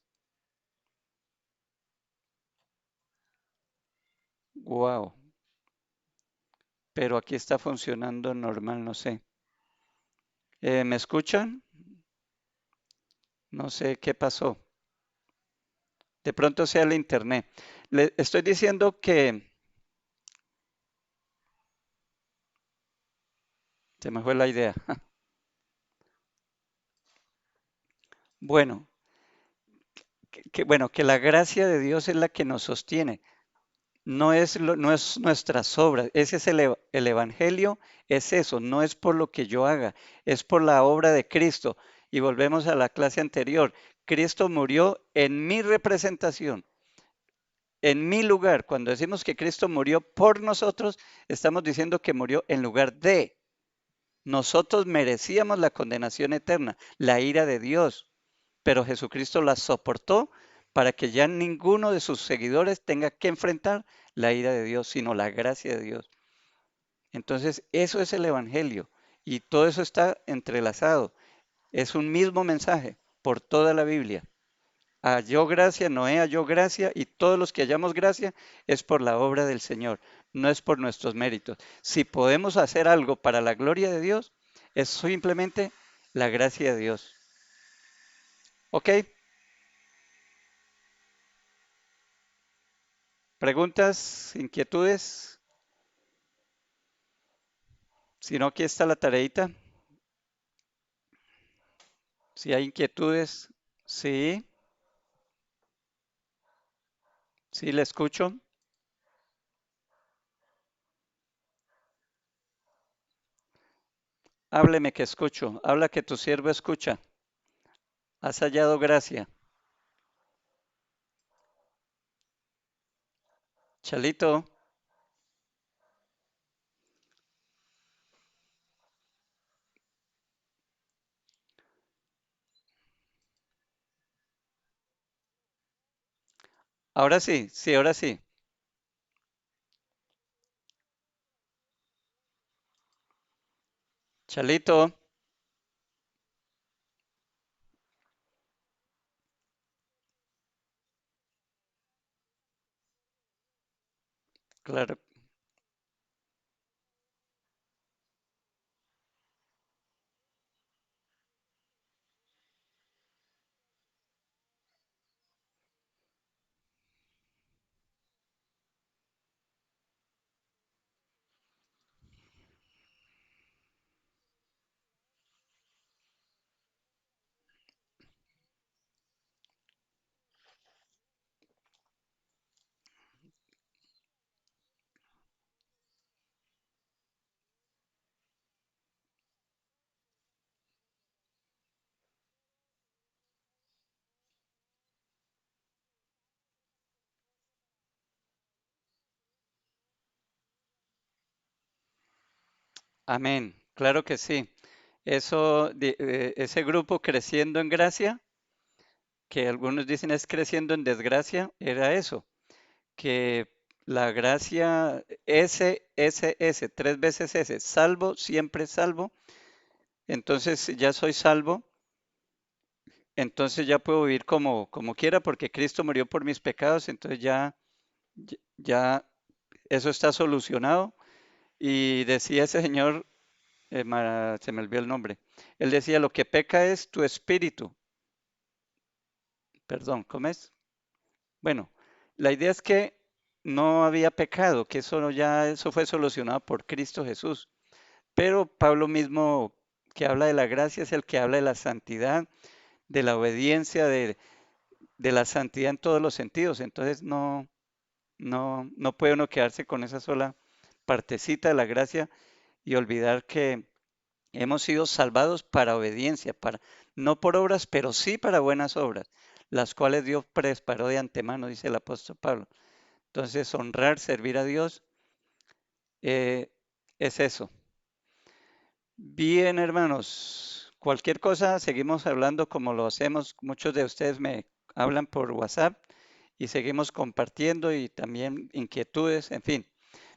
Wow. Pero aquí está funcionando normal, no sé. ¿Me escuchan? No sé qué pasó. De pronto sea el internet. Le estoy diciendo que se me fue la idea. Bueno, bueno, que la gracia de Dios es la que nos sostiene. No es nuestras obras. Ese es el evangelio, es eso. No es por lo que yo haga, es por la obra de Cristo. Y volvemos a la clase anterior. Cristo murió en mi representación, en mi lugar. Cuando decimos que Cristo murió por nosotros, estamos diciendo que murió en lugar de. Nosotros merecíamos la condenación eterna, la ira de Dios, pero Jesucristo la soportó para que ya ninguno de sus seguidores tenga que enfrentar la ira de Dios, sino la gracia de Dios. Entonces, eso es el Evangelio y todo eso está entrelazado. Es un mismo mensaje por toda la Biblia. Halló gracia, Noé halló gracia y todos los que hallamos gracia es por la obra del Señor, no es por nuestros méritos. Si podemos hacer algo para la gloria de Dios, es simplemente la gracia de Dios. ¿Ok? ¿Preguntas? ¿Inquietudes? Si no, aquí está la tareita. Si hay inquietudes, sí, sí, le escucho. Hábleme que escucho. Habla que tu siervo escucha. Has hallado gracia. Chalito, ahora sí, sí, ahora sí. Chalito, claro. Amén. Claro que sí. Eso, ese grupo creciendo en gracia, que algunos dicen es creciendo en desgracia, era eso, que la gracia S, tres veces S, salvo, siempre salvo, entonces ya soy salvo, entonces ya puedo vivir como quiera porque Cristo murió por mis pecados, entonces ya eso está solucionado. Y decía ese señor, se me olvidó el nombre, él decía, lo que peca es tu espíritu, perdón, ¿cómo es? Bueno, la idea es que no había pecado, que eso fue solucionado por Cristo Jesús. Pero Pablo mismo, que habla de la gracia, es el que habla de la santidad, de la obediencia, de la santidad en todos los sentidos. Entonces no puede uno quedarse con esa sola partecita de la gracia y olvidar que hemos sido salvados para obediencia, no por obras, pero sí para buenas obras, las cuales Dios preparó de antemano, dice el apóstol Pablo. Entonces, honrar, servir a Dios, eh, es eso. Bien, hermanos, cualquier cosa, seguimos hablando como lo hacemos. Muchos de ustedes me hablan por WhatsApp y seguimos compartiendo y también inquietudes, en fin.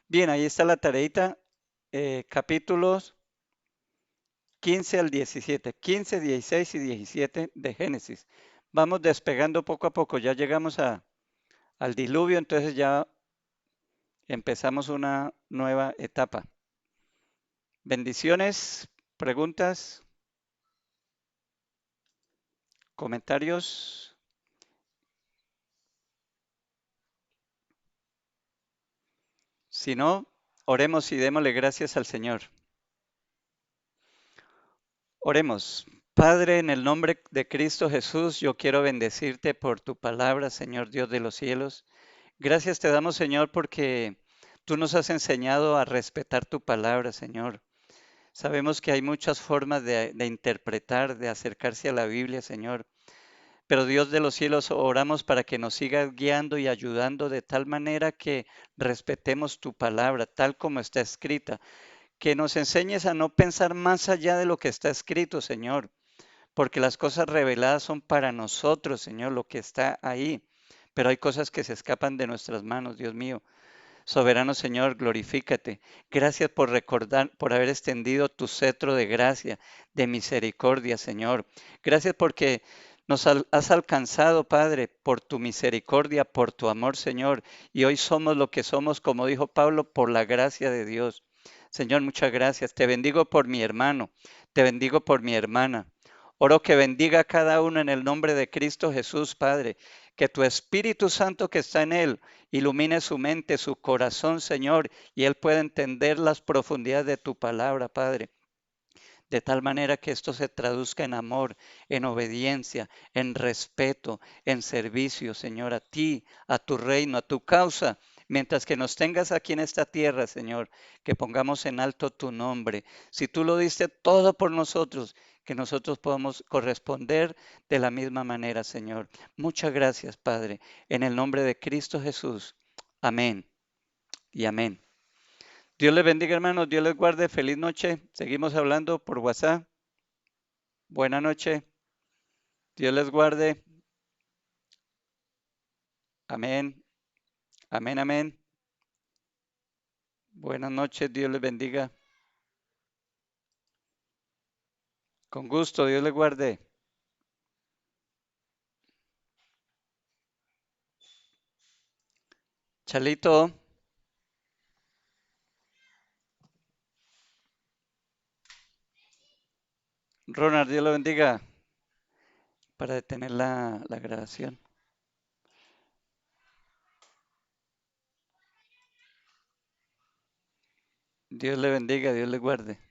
Bien, ahí está la tareita, capítulos 15 al 17, 15, 16 y 17 de Génesis. Vamos despegando poco a poco, ya llegamos al diluvio, entonces ya empezamos una nueva etapa. Bendiciones, preguntas, comentarios. Si no, oremos y démosle gracias al Señor. Oremos. Padre, en el nombre de Cristo Jesús, yo quiero bendecirte por tu palabra, Señor Dios de los cielos. Gracias te damos, Señor, porque tú nos has enseñado a respetar tu palabra, Señor. Sabemos que hay muchas formas de interpretar, de acercarse a la Biblia, Señor. Pero Dios de los cielos, oramos para que nos sigas guiando y ayudando de tal manera que respetemos tu palabra, tal como está escrita. Que nos enseñes a no pensar más allá de lo que está escrito, Señor, porque las cosas reveladas son para nosotros, Señor, lo que está ahí. Pero hay cosas que se escapan de nuestras manos, Dios mío. Soberano Señor, glorifícate. Gracias por recordar, por haber extendido tu cetro de gracia, de misericordia, Señor. Gracias porque has alcanzado, Padre, por tu misericordia, por tu amor, Señor. Y hoy somos lo que somos, como dijo Pablo, por la gracia de Dios. Señor, muchas gracias. Te bendigo por mi hermano, te bendigo por mi hermana. Oro que bendiga a cada uno en el nombre de Cristo Jesús, Padre. Que tu Espíritu Santo que está en él ilumine su mente, su corazón, Señor, y él pueda entender las profundidades de tu palabra, Padre. De tal manera que esto se traduzca en amor, en obediencia, en respeto, en servicio, Señor, a ti, a tu reino, a tu causa. Mientras que nos tengas aquí en esta tierra, Señor, que pongamos en alto tu nombre. Si tú lo diste todo por nosotros, que nosotros podamos corresponder de la misma manera, Señor. Muchas gracias, Padre, en el nombre de Cristo Jesús. Amén y amén. Dios les bendiga, hermanos. Dios les guarde. Feliz noche. Seguimos hablando por WhatsApp. Buena noche. Dios les guarde. Amén. Amén, amén. Buenas noches. Dios les bendiga. Con gusto. Dios les guarde. Chalito. Ronald, Dios lo bendiga. Para detener la grabación. Dios le bendiga. Dios le guarde.